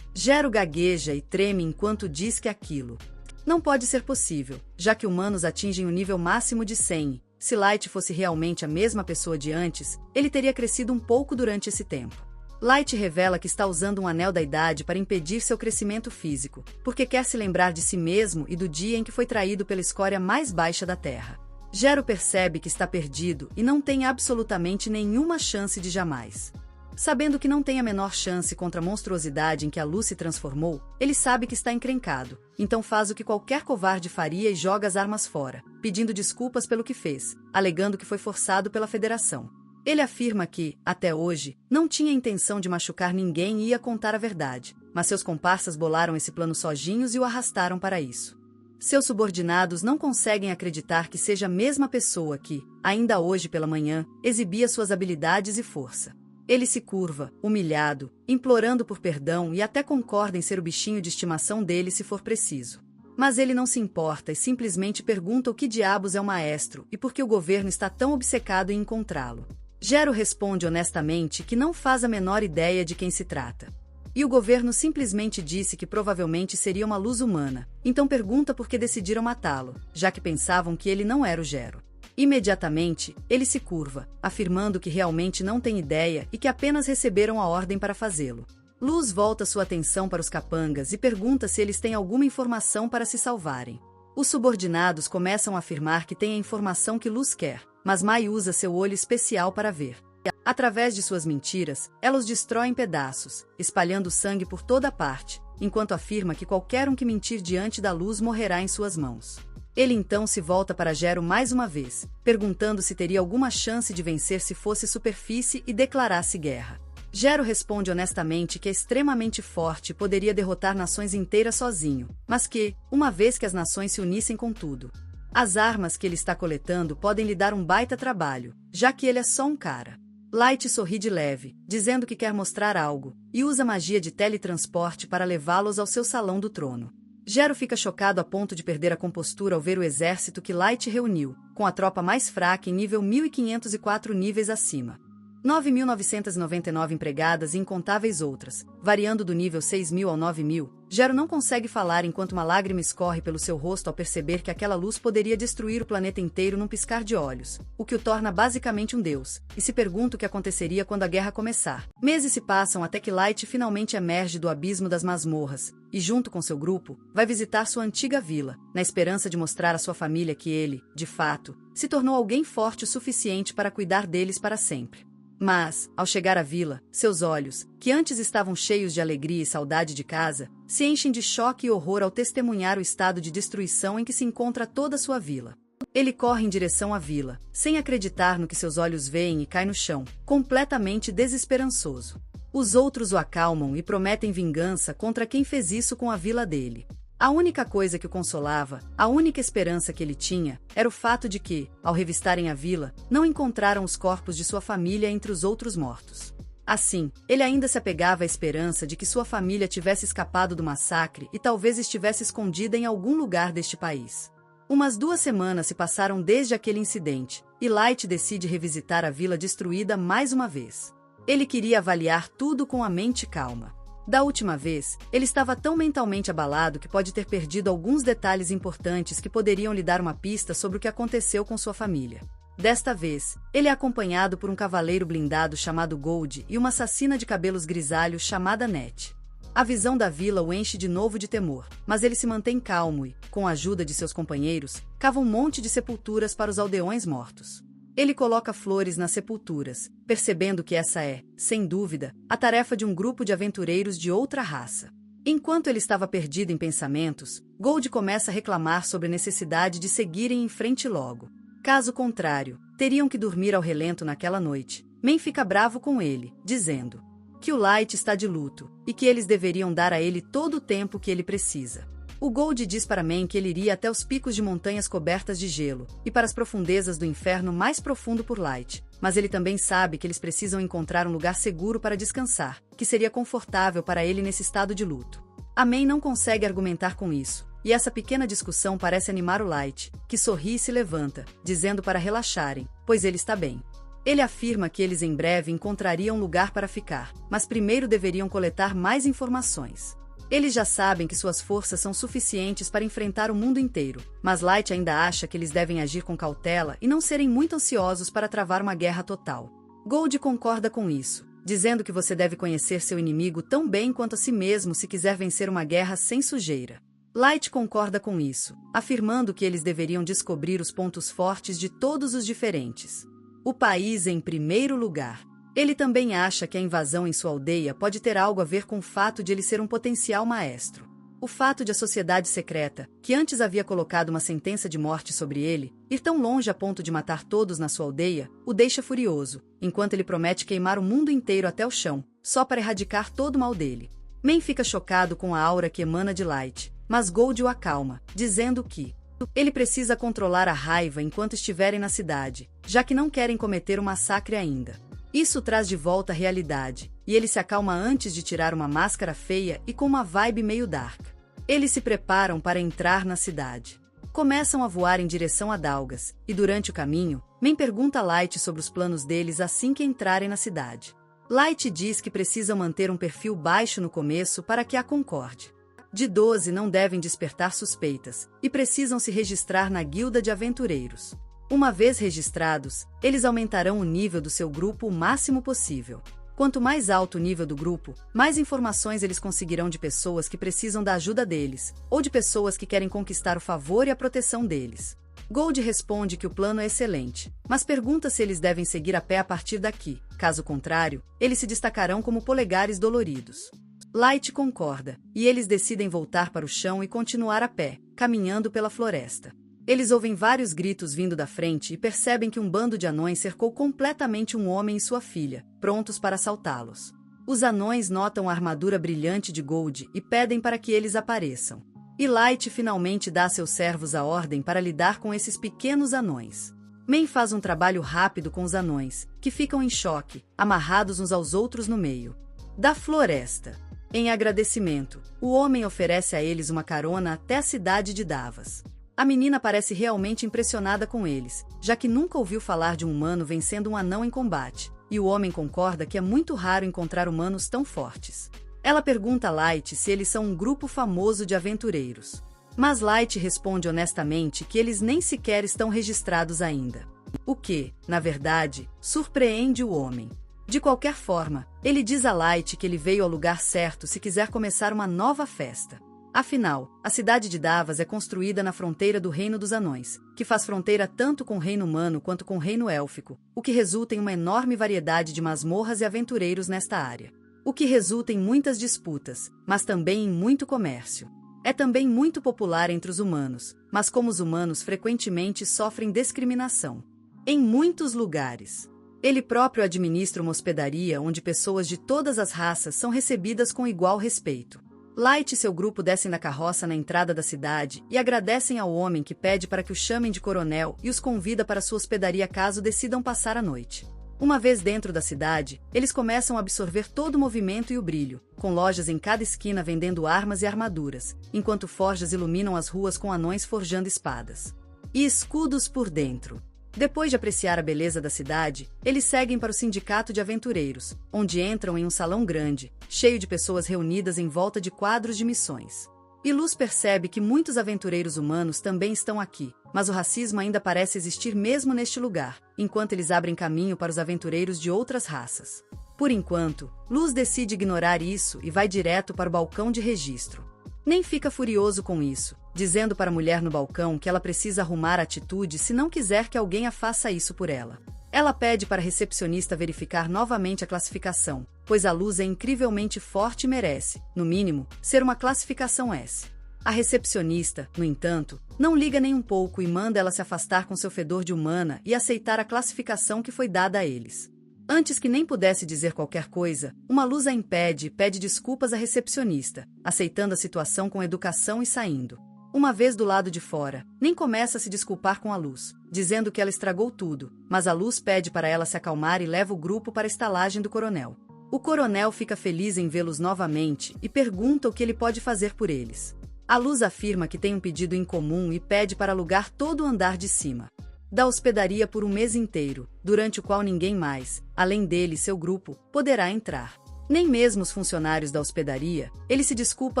Gero gagueja e treme enquanto diz que aquilo não pode ser possível, já que humanos atingem o nível máximo de 100. Se Light fosse realmente a mesma pessoa de antes, ele teria crescido um pouco durante esse tempo. Light revela que está usando um anel da idade para impedir seu crescimento físico, porque quer se lembrar de si mesmo e do dia em que foi traído pela escória mais baixa da Terra. Gero percebe que está perdido e não tem absolutamente nenhuma chance de jamais. Sabendo que não tem a menor chance contra a monstruosidade em que a luz se transformou, ele sabe que está encrencado, então faz o que qualquer covarde faria e joga as armas fora, pedindo desculpas pelo que fez, alegando que foi forçado pela Federação. Ele afirma que, até hoje, não tinha intenção de machucar ninguém e ia contar a verdade, mas seus comparsas bolaram esse plano sozinhos e o arrastaram para isso. Seus subordinados não conseguem acreditar que seja a mesma pessoa que, ainda hoje pela manhã, exibia suas habilidades e força. Ele se curva, humilhado, implorando por perdão e até concorda em ser o bichinho de estimação dele se for preciso. Mas ele não se importa e simplesmente pergunta o que diabos é o maestro e por que o governo está tão obcecado em encontrá-lo. Gero responde honestamente que não faz a menor ideia de quem se trata. E o governo simplesmente disse que provavelmente seria uma luz humana, então pergunta por que decidiram matá-lo, já que pensavam que ele não era o Gero. Imediatamente, ele se curva, afirmando que realmente não tem ideia e que apenas receberam a ordem para fazê-lo. Luz volta sua atenção para os capangas e pergunta se eles têm alguma informação para se salvarem. Os subordinados começam a afirmar que têm a informação que Luz quer, mas Mai usa seu olho especial para ver. Através de suas mentiras, ela os destrói em pedaços, espalhando sangue por toda parte, enquanto afirma que qualquer um que mentir diante da Luz morrerá em suas mãos. Ele então se volta para Gero mais uma vez, perguntando se teria alguma chance de vencer se fosse superfície e declarasse guerra. Gero responde honestamente que é extremamente forte e poderia derrotar nações inteiras sozinho, mas que, uma vez que as nações se unissem com tudo, as armas que ele está coletando podem lhe dar um baita trabalho, já que ele é só um cara. Light sorri de leve, dizendo que quer mostrar algo, e usa magia de teletransporte para levá-los ao seu salão do trono. Gero fica chocado a ponto de perder a compostura ao ver o exército que Light reuniu, com a tropa mais fraca em nível 1504 níveis acima. 9.999 empregadas e incontáveis outras, variando do nível 6.000 ao 9.000, Gero não consegue falar enquanto uma lágrima escorre pelo seu rosto ao perceber que aquela luz poderia destruir o planeta inteiro num piscar de olhos, o que o torna basicamente um deus, e se pergunta o que aconteceria quando a guerra começar. Meses se passam até que Light finalmente emerge do abismo das masmorras, e junto com seu grupo, vai visitar sua antiga vila, na esperança de mostrar à sua família que ele, de fato, se tornou alguém forte o suficiente para cuidar deles para sempre. Mas, ao chegar à vila, seus olhos, que antes estavam cheios de alegria e saudade de casa, se enchem de choque e horror ao testemunhar o estado de destruição em que se encontra toda sua vila. Ele corre em direção à vila, sem acreditar no que seus olhos veem e cai no chão, completamente desesperançoso. Os outros o acalmam e prometem vingança contra quem fez isso com a vila dele. A única coisa que o consolava, a única esperança que ele tinha, era o fato de que, ao revistarem a vila, não encontraram os corpos de sua família entre os outros mortos. Assim, ele ainda se apegava à esperança de que sua família tivesse escapado do massacre e talvez estivesse escondida em algum lugar deste país. Umas 2 semanas se passaram desde aquele incidente, e Light decide revisitar a vila destruída mais uma vez. Ele queria avaliar tudo com a mente calma. Da última vez, ele estava tão mentalmente abalado que pode ter perdido alguns detalhes importantes que poderiam lhe dar uma pista sobre o que aconteceu com sua família. Desta vez, ele é acompanhado por um cavaleiro blindado chamado Gold e uma assassina de cabelos grisalhos chamada Net. A visão da vila o enche de novo de temor, mas ele se mantém calmo e, com a ajuda de seus companheiros, cava um monte de sepulturas para os aldeões mortos. Ele coloca flores nas sepulturas, percebendo que essa é, sem dúvida, a tarefa de um grupo de aventureiros de outra raça. Enquanto ele estava perdido em pensamentos, Gold começa a reclamar sobre a necessidade de seguirem em frente logo. Caso contrário, teriam que dormir ao relento naquela noite. Men fica bravo com ele, dizendo que o Light está de luto, e que eles deveriam dar a ele todo o tempo que ele precisa. O Gold diz para Men que ele iria até os picos de montanhas cobertas de gelo, e para as profundezas do inferno mais profundo por Light, mas ele também sabe que eles precisam encontrar um lugar seguro para descansar, que seria confortável para ele nesse estado de luto. A Men não consegue argumentar com isso, e essa pequena discussão parece animar o Light, que sorri e se levanta, dizendo para relaxarem, pois ele está bem. Ele afirma que eles em breve encontrariam um lugar para ficar, mas primeiro deveriam coletar mais informações. Eles já sabem que suas forças são suficientes para enfrentar o mundo inteiro, mas Light ainda acha que eles devem agir com cautela e não serem muito ansiosos para travar uma guerra total. Gold concorda com isso, dizendo que você deve conhecer seu inimigo tão bem quanto a si mesmo se quiser vencer uma guerra sem sujeira. Light concorda com isso, afirmando que eles deveriam descobrir os pontos fortes de todos os diferentes. O país em primeiro lugar. Ele também acha que a invasão em sua aldeia pode ter algo a ver com o fato de ele ser um potencial maestro. O fato de a sociedade secreta, que antes havia colocado uma sentença de morte sobre ele, ir tão longe a ponto de matar todos na sua aldeia, o deixa furioso, enquanto ele promete queimar o mundo inteiro até o chão, só para erradicar todo o mal dele. Men fica chocado com a aura que emana de Light, mas Gold o acalma, dizendo que ele precisa controlar a raiva enquanto estiverem na cidade, já que não querem cometer um massacre ainda. Isso traz de volta a realidade, e ele se acalma antes de tirar uma máscara feia e com uma vibe meio dark. Eles se preparam para entrar na cidade. Começam a voar em direção a Dalgas, e durante o caminho, Men pergunta a Light sobre os planos deles assim que entrarem na cidade. Light diz que precisam manter um perfil baixo no começo para que a concorde. De 12 não devem despertar suspeitas, e precisam se registrar na guilda de aventureiros. Uma vez registrados, eles aumentarão o nível do seu grupo o máximo possível. Quanto mais alto o nível do grupo, mais informações eles conseguirão de pessoas que precisam da ajuda deles, ou de pessoas que querem conquistar o favor e a proteção deles. Gold responde que o plano é excelente, mas pergunta se eles devem seguir a pé a partir daqui, caso contrário, eles se destacarão como polegares doloridos. Light concorda, e eles decidem voltar para o chão e continuar a pé, caminhando pela floresta. Eles ouvem vários gritos vindo da frente e percebem que um bando de anões cercou completamente um homem e sua filha, prontos para assaltá-los. Os anões notam a armadura brilhante de Gold e pedem para que eles apareçam. E Light finalmente dá a seus servos a ordem para lidar com esses pequenos anões. Mei faz um trabalho rápido com os anões, que ficam em choque, amarrados uns aos outros no meio da floresta. Em agradecimento, o homem oferece a eles uma carona até a cidade de Davas. A menina parece realmente impressionada com eles, já que nunca ouviu falar de um humano vencendo um anão em combate, e o homem concorda que é muito raro encontrar humanos tão fortes. Ela pergunta a Light se eles são um grupo famoso de aventureiros. Mas Light responde honestamente que eles nem sequer estão registrados ainda. O que, na verdade, surpreende o homem. De qualquer forma, ele diz a Light que ele veio ao lugar certo se quiser começar uma nova festa. Afinal, a cidade de Davas é construída na fronteira do Reino dos Anões, que faz fronteira tanto com o Reino Humano quanto com o Reino Élfico, o que resulta em uma enorme variedade de masmorras e aventureiros nesta área. O que resulta em muitas disputas, mas também em muito comércio. É também muito popular entre os humanos, mas como os humanos frequentemente sofrem discriminação. Em muitos lugares. Ele próprio administra uma hospedaria onde pessoas de todas as raças são recebidas com igual respeito. Light e seu grupo descem da carroça na entrada da cidade e agradecem ao homem que pede para que o chamem de coronel e os convida para sua hospedaria caso decidam passar a noite. Uma vez dentro da cidade, eles começam a absorver todo o movimento e o brilho, com lojas em cada esquina vendendo armas e armaduras, enquanto forjas iluminam as ruas com anões forjando espadas e escudos por dentro. Depois de apreciar a beleza da cidade, eles seguem para o Sindicato de Aventureiros, onde entram em um salão grande, cheio de pessoas reunidas em volta de quadros de missões. E Luz percebe que muitos aventureiros humanos também estão aqui, mas o racismo ainda parece existir mesmo neste lugar, enquanto eles abrem caminho para os aventureiros de outras raças. Por enquanto, Luz decide ignorar isso e vai direto para o balcão de registro. Nem fica furioso com isso, dizendo para a mulher no balcão que ela precisa arrumar a atitude se não quiser que alguém a faça isso por ela. Ela pede para a recepcionista verificar novamente a classificação, pois a Luz é incrivelmente forte e merece, no mínimo, ser uma classificação S. A recepcionista, no entanto, não liga nem um pouco e manda ela se afastar com seu fedor de humana e aceitar a classificação que foi dada a eles. Antes que nem pudesse dizer qualquer coisa, uma Luz a impede e pede desculpas à recepcionista, aceitando a situação com educação e saindo. Uma vez do lado de fora, nem começa a se desculpar com a Luz, dizendo que ela estragou tudo, mas a Luz pede para ela se acalmar e leva o grupo para a estalagem do coronel. O coronel fica feliz em vê-los novamente e pergunta o que ele pode fazer por eles. A Luz afirma que tem um pedido em comum e pede para alugar todo o andar de cima da hospedaria por um mês inteiro, durante o qual ninguém mais, além dele e seu grupo, poderá entrar. Nem mesmo os funcionários da hospedaria. Ele se desculpa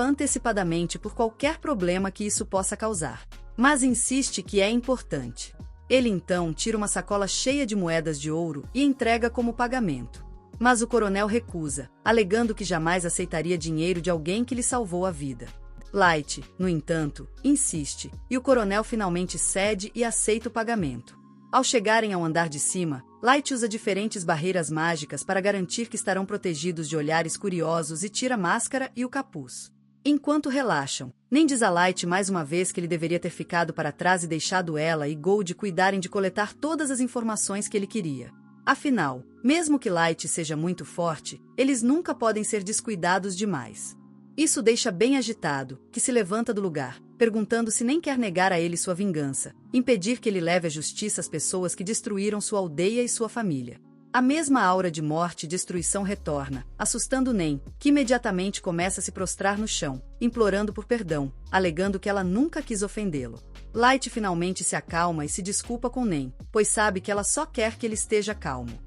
antecipadamente por qualquer problema que isso possa causar, mas insiste que é importante. Ele então tira uma sacola cheia de moedas de ouro e entrega como pagamento. Mas o coronel recusa, alegando que jamais aceitaria dinheiro de alguém que lhe salvou a vida. Light, no entanto, insiste, e o coronel finalmente cede e aceita o pagamento. Ao chegarem ao andar de cima, Light usa diferentes barreiras mágicas para garantir que estarão protegidos de olhares curiosos e tira a máscara e o capuz. Enquanto relaxam, Nem diz a Light mais uma vez que ele deveria ter ficado para trás e deixado ela e Gold cuidarem de coletar todas as informações que ele queria. Afinal, mesmo que Light seja muito forte, eles nunca podem ser descuidados demais. Isso deixa bem agitado, que se levanta do lugar, perguntando se nem quer negar a ele sua vingança, impedir que ele leve à justiça as pessoas que destruíram sua aldeia e sua família. A mesma aura de morte e destruição retorna, assustando Nem, que imediatamente começa a se prostrar no chão, implorando por perdão, alegando que ela nunca quis ofendê-lo. Light finalmente se acalma e se desculpa com Nem, pois sabe que ela só quer que ele esteja calmo.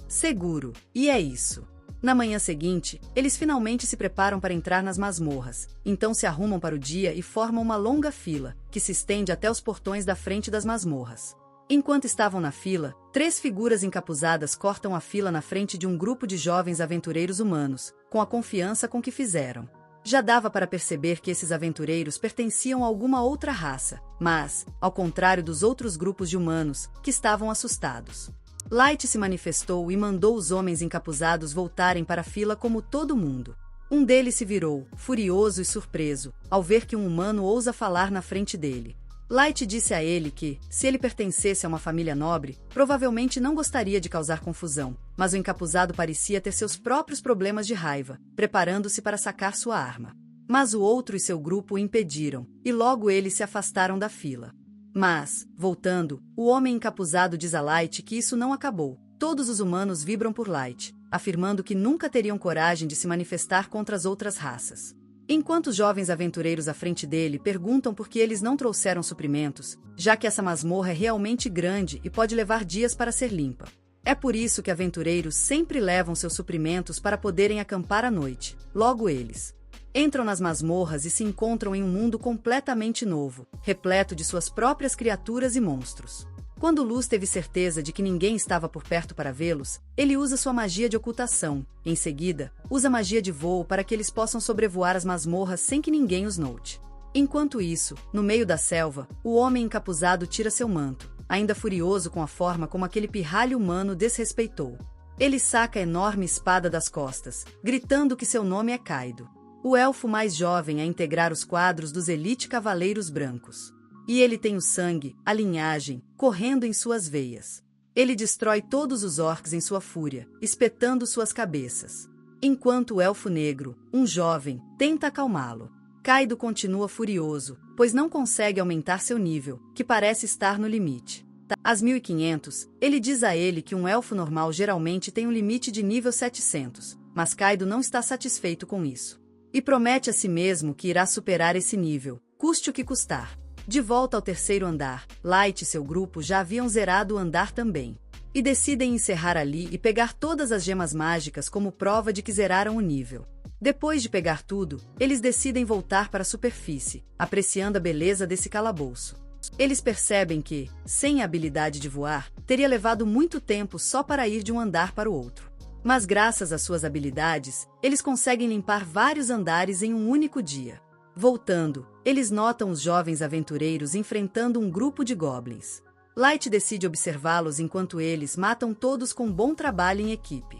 Seguro, e é isso. Na manhã seguinte, eles finalmente se preparam para entrar nas masmorras, então se arrumam para o dia e formam uma longa fila, que se estende até os portões da frente das masmorras. Enquanto estavam na fila, 3 figuras encapuzadas cortam a fila na frente de um grupo de jovens aventureiros humanos, com a confiança com que fizeram. Já dava para perceber que esses aventureiros pertenciam a alguma outra raça, mas, ao contrário dos outros grupos de humanos, que estavam assustados. Light se manifestou e mandou os homens encapuzados voltarem para a fila como todo mundo. Um deles se virou, furioso e surpreso, ao ver que um humano ousa falar na frente dele. Light disse a ele que, se ele pertencesse a uma família nobre, provavelmente não gostaria de causar confusão, mas o encapuzado parecia ter seus próprios problemas de raiva, preparando-se para sacar sua arma. Mas o outro e seu grupo o impediram, e logo eles se afastaram da fila. Mas, voltando, o homem encapuzado diz a Light que isso não acabou. Todos os humanos vibram por Light, afirmando que nunca teriam coragem de se manifestar contra as outras raças. Enquanto os jovens aventureiros à frente dele perguntam por que eles não trouxeram suprimentos, já que essa masmorra é realmente grande e pode levar dias para ser limpa. É por isso que aventureiros sempre levam seus suprimentos para poderem acampar à noite. Logo eles entram nas masmorras e se encontram em um mundo completamente novo, repleto de suas próprias criaturas e monstros. Quando Luz teve certeza de que ninguém estava por perto para vê-los, ele usa sua magia de ocultação. Em seguida, usa magia de voo para que eles possam sobrevoar as masmorras sem que ninguém os note. Enquanto isso, no meio da selva, o homem encapuzado tira seu manto, ainda furioso com a forma como aquele pirralho humano desrespeitou. Ele saca a enorme espada das costas, gritando que seu nome é Kaido, o elfo mais jovem a integrar os quadros dos Elite Cavaleiros Brancos. E ele tem o sangue, a linhagem, correndo em suas veias. Ele destrói todos os orcs em sua fúria, espetando suas cabeças. Enquanto o elfo negro, um jovem, tenta acalmá-lo. Kaido continua furioso, pois não consegue aumentar seu nível, que parece estar no limite. Às 1500, ele diz a ele que um elfo normal geralmente tem um limite de nível 700, mas Kaido não está satisfeito com isso. E promete a si mesmo que irá superar esse nível, custe o que custar. De volta ao terceiro andar, Light e seu grupo já haviam zerado o andar também. E decidem encerrar ali e pegar todas as gemas mágicas como prova de que zeraram o nível. Depois de pegar tudo, eles decidem voltar para a superfície, apreciando a beleza desse calabouço. Eles percebem que, sem a habilidade de voar, teria levado muito tempo só para ir de um andar para o outro. Mas graças às suas habilidades, eles conseguem limpar vários andares em um único dia. Voltando, eles notam os jovens aventureiros enfrentando um grupo de goblins. Light decide observá-los enquanto eles matam todos com bom trabalho em equipe.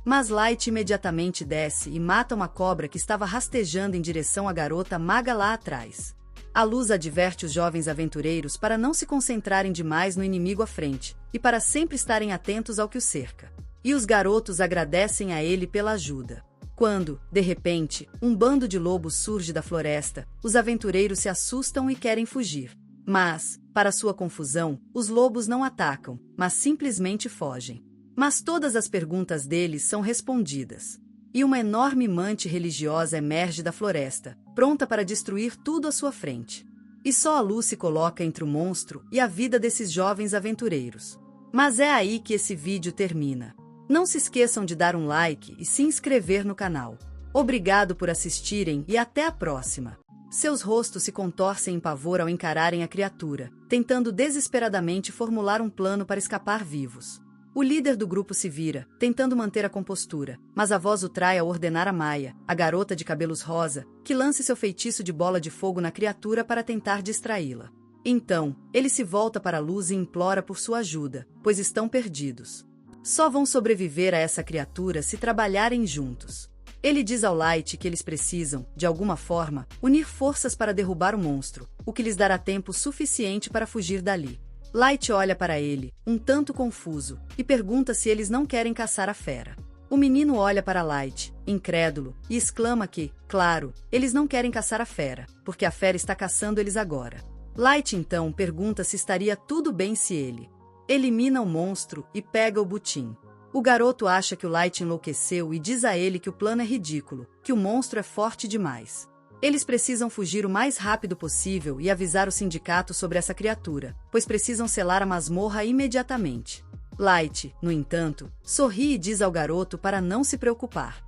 Mas Light imediatamente desce e mata uma cobra que estava rastejando em direção à garota maga lá atrás. A Luz adverte os jovens aventureiros para não se concentrarem demais no inimigo à frente, e para sempre estarem atentos ao que o cerca. E os garotos agradecem a ele pela ajuda. Quando, de repente, um bando de lobos surge da floresta, os aventureiros se assustam e querem fugir. Mas, para sua confusão, os lobos não atacam, mas simplesmente fogem. Mas todas as perguntas deles são respondidas. E uma enorme mante religiosa emerge da floresta, pronta para destruir tudo à sua frente. E só a Luz se coloca entre o monstro e a vida desses jovens aventureiros. Mas é aí que esse vídeo termina. Não se esqueçam de dar um like e se inscrever no canal. Obrigado por assistirem e até a próxima. Seus rostos se contorcem em pavor ao encararem a criatura, tentando desesperadamente formular um plano para escapar vivos. O líder do grupo se vira, tentando manter a compostura, mas a voz o trai ao ordenar a Maia, a garota de cabelos rosa, que lance seu feitiço de bola de fogo na criatura para tentar distraí-la. Então, ele se volta para a Luz e implora por sua ajuda, pois estão perdidos. Só vão sobreviver a essa criatura se trabalharem juntos. Ele diz ao Light que eles precisam, de alguma forma, unir forças para derrubar o monstro, o que lhes dará tempo suficiente para fugir dali. Light olha para ele, um tanto confuso, e pergunta se eles não querem caçar a fera. O menino olha para Light, incrédulo, e exclama que, claro, eles não querem caçar a fera, porque a fera está caçando eles agora. Light então pergunta se estaria tudo bem se ele elimina o monstro e pega o butim. O garoto acha que o Light enlouqueceu e diz a ele que o plano é ridículo, que o monstro é forte demais. Eles precisam fugir o mais rápido possível e avisar o sindicato sobre essa criatura, pois precisam selar a masmorra imediatamente. Light, no entanto, sorri e diz ao garoto para não se preocupar.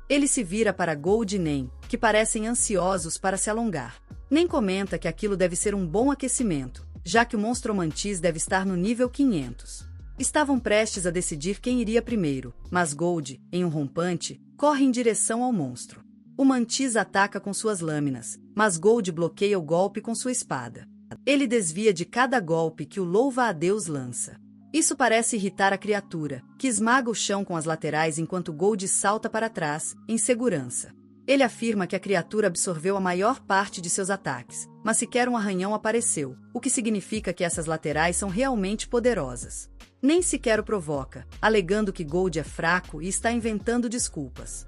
Ele se vira para Gold e Nen, que parecem ansiosos para se alongar. Nen comenta que aquilo deve ser um bom aquecimento, já que o monstro mantis deve estar no nível 500. Estavam prestes a decidir quem iria primeiro, mas Gold, em um rompante, corre em direção ao monstro. O mantis ataca com suas lâminas, mas Gold bloqueia o golpe com sua espada. Ele desvia de cada golpe que o louva-a-Deus lança. Isso parece irritar a criatura, que esmaga o chão com as laterais enquanto Gold salta para trás, em segurança. Ele afirma que a criatura absorveu a maior parte de seus ataques, mas sequer um arranhão apareceu, o que significa que essas laterais são realmente poderosas. Nem sequer o provoca, alegando que Gold é fraco e está inventando desculpas.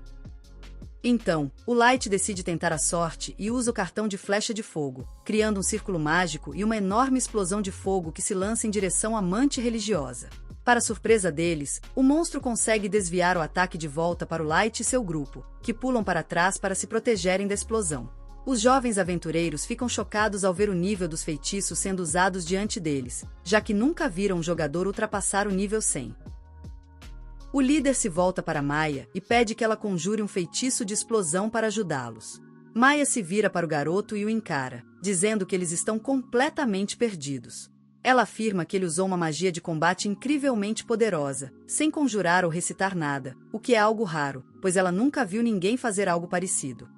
Então, o Light decide tentar a sorte e usa o cartão de flecha de fogo, criando um círculo mágico e uma enorme explosão de fogo que se lança em direção à amante religiosa. Para surpresa deles, o monstro consegue desviar o ataque de volta para o Light e seu grupo, que pulam para trás para se protegerem da explosão. Os jovens aventureiros ficam chocados ao ver o nível dos feitiços sendo usados diante deles, já que nunca viram um jogador ultrapassar o nível 100. O líder se volta para Maya e pede que ela conjure um feitiço de explosão para ajudá-los. Maya se vira para o garoto e o encara, dizendo que eles estão completamente perdidos. Ela afirma que ele usou uma magia de combate incrivelmente poderosa, sem conjurar ou recitar nada, o que é algo raro, pois ela nunca viu ninguém fazer algo parecido.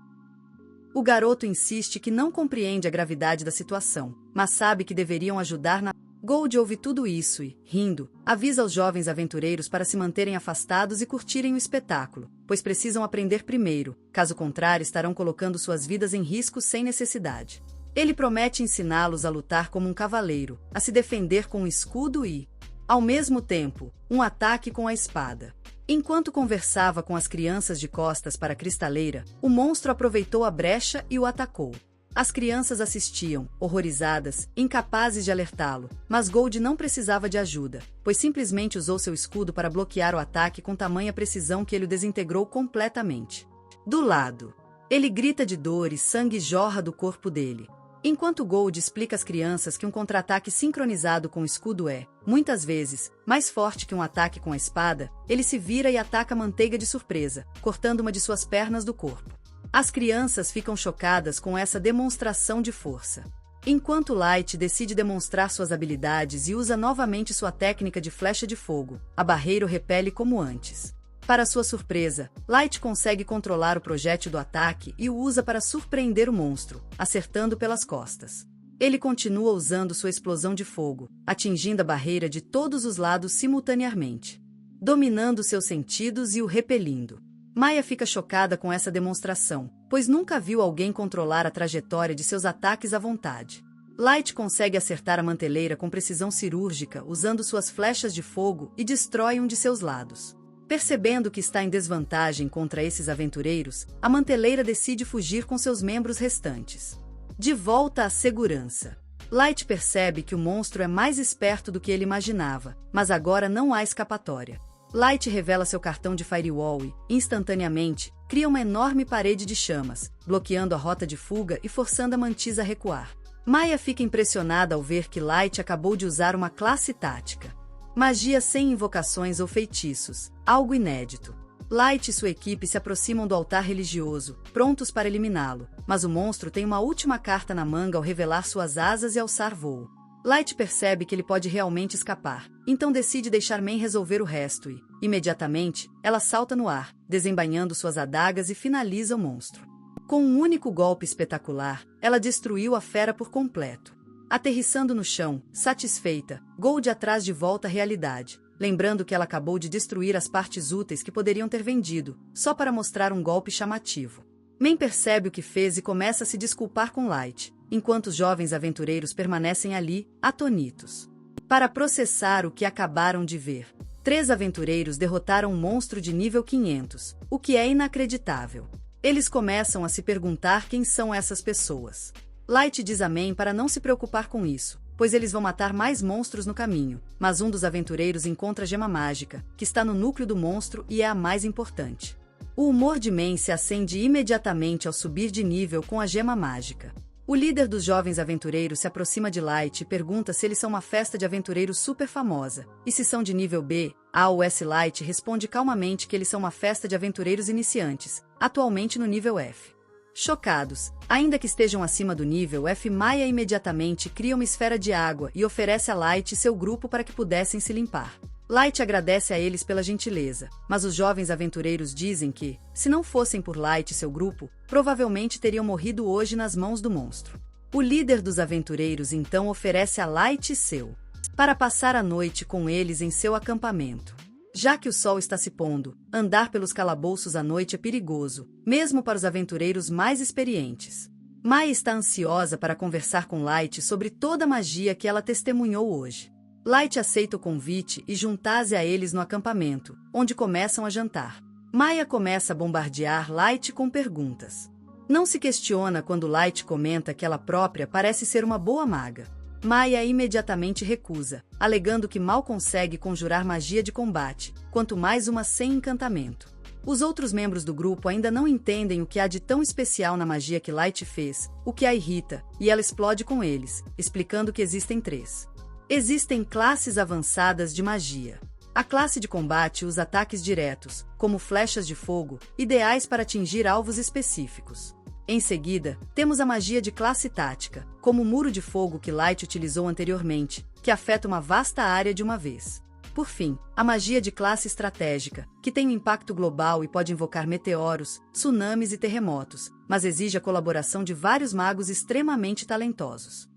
O garoto insiste que não compreende a gravidade da situação, mas sabe que deveriam ajudar na... Gold ouve tudo isso e, rindo, avisa os jovens aventureiros para se manterem afastados e curtirem o espetáculo, pois precisam aprender primeiro, caso contrário estarão colocando suas vidas em risco sem necessidade. Ele promete ensiná-los a lutar como um cavaleiro, a se defender com um escudo e, ao mesmo tempo, um ataque com a espada. Enquanto conversava com as crianças de costas para a cristaleira, o monstro aproveitou a brecha e o atacou. As crianças assistiam, horrorizadas, incapazes de alertá-lo, mas Gold não precisava de ajuda, pois simplesmente usou seu escudo para bloquear o ataque com tamanha precisão que ele o desintegrou completamente. Do lado, ele grita de dor e sangue jorra do corpo dele. Enquanto Gold explica às crianças que um contra-ataque sincronizado com o escudo é, muitas vezes, mais forte que um ataque com a espada, ele se vira e ataca a manteiga de surpresa, cortando uma de suas pernas do corpo. As crianças ficam chocadas com essa demonstração de força. Enquanto Light decide demonstrar suas habilidades e usa novamente sua técnica de flecha de fogo, a barreira o repele como antes. Para sua surpresa, Light consegue controlar o projétil do ataque e o usa para surpreender o monstro, acertando pelas costas. Ele continua usando sua explosão de fogo, atingindo a barreira de todos os lados simultaneamente, dominando seus sentidos e o repelindo. Maya fica chocada com essa demonstração, pois nunca viu alguém controlar a trajetória de seus ataques à vontade. Light consegue acertar a manteleira com precisão cirúrgica usando suas flechas de fogo e destrói um de seus lados. Percebendo que está em desvantagem contra esses aventureiros, a manteleira decide fugir com seus membros restantes. De volta à segurança. Light percebe que o monstro é mais esperto do que ele imaginava, mas agora não há escapatória. Light revela seu cartão de Firewall e, instantaneamente, cria uma enorme parede de chamas, bloqueando a rota de fuga e forçando a mantis a recuar. Maya fica impressionada ao ver que Light acabou de usar uma classe tática. Magia sem invocações ou feitiços, algo inédito. Light e sua equipe se aproximam do altar religioso, prontos para eliminá-lo, mas o monstro tem uma última carta na manga ao revelar suas asas e alçar voo. Light percebe que ele pode realmente escapar, então decide deixar Mei resolver o resto e, imediatamente, ela salta no ar, desembainhando suas adagas e finaliza o monstro. Com um único golpe espetacular, ela destruiu a fera por completo. Aterrissando no chão, satisfeita, Gold traz de volta à realidade, lembrando que ela acabou de destruir as partes úteis que poderiam ter vendido, só para mostrar um golpe chamativo. Mei percebe o que fez e começa a se desculpar com Light, enquanto os jovens aventureiros permanecem ali, atonitos. Para processar o que acabaram de ver, 3 aventureiros derrotaram um monstro de nível 500, o que é inacreditável. Eles começam a se perguntar quem são essas pessoas. Light diz a Mei para não se preocupar com isso, pois eles vão matar mais monstros no caminho, mas um dos aventureiros encontra a gema mágica, que está no núcleo do monstro e é a mais importante. O humor de Mei se acende imediatamente ao subir de nível com a gema mágica. O líder dos jovens aventureiros se aproxima de Light e pergunta se eles são uma festa de aventureiros super famosa, e se são de nível B. A.O.S. Light responde calmamente que eles são uma festa de aventureiros iniciantes, atualmente no nível F. Chocados, ainda que estejam acima do nível F, Maya imediatamente cria uma esfera de água e oferece a Light e seu grupo para que pudessem se limpar. Light agradece a eles pela gentileza, mas os jovens aventureiros dizem que, se não fossem por Light e seu grupo, provavelmente teriam morrido hoje nas mãos do monstro. O líder dos aventureiros então oferece a Light seu para passar a noite com eles em seu acampamento. Já que o sol está se pondo, andar pelos calabouços à noite é perigoso, mesmo para os aventureiros mais experientes. Maya está ansiosa para conversar com Light sobre toda a magia que ela testemunhou hoje. Light aceita o convite e junta-se a eles no acampamento, onde começam a jantar. Maya começa a bombardear Light com perguntas. Não se questiona quando Light comenta que ela própria parece ser uma boa maga. Maya imediatamente recusa, alegando que mal consegue conjurar magia de combate, quanto mais uma sem encantamento. Os outros membros do grupo ainda não entendem o que há de tão especial na magia que Light fez, o que a irrita, e ela explode com eles, explicando que existem 3. Existem classes avançadas de magia. A classe de combate usa ataques diretos, como flechas de fogo, ideais para atingir alvos específicos. Em seguida, temos a magia de classe tática, como o muro de fogo que Light utilizou anteriormente, que afeta uma vasta área de uma vez. Por fim, a magia de classe estratégica, que tem um impacto global e pode invocar meteoros, tsunamis e terremotos, mas exige a colaboração de vários magos extremamente talentosos.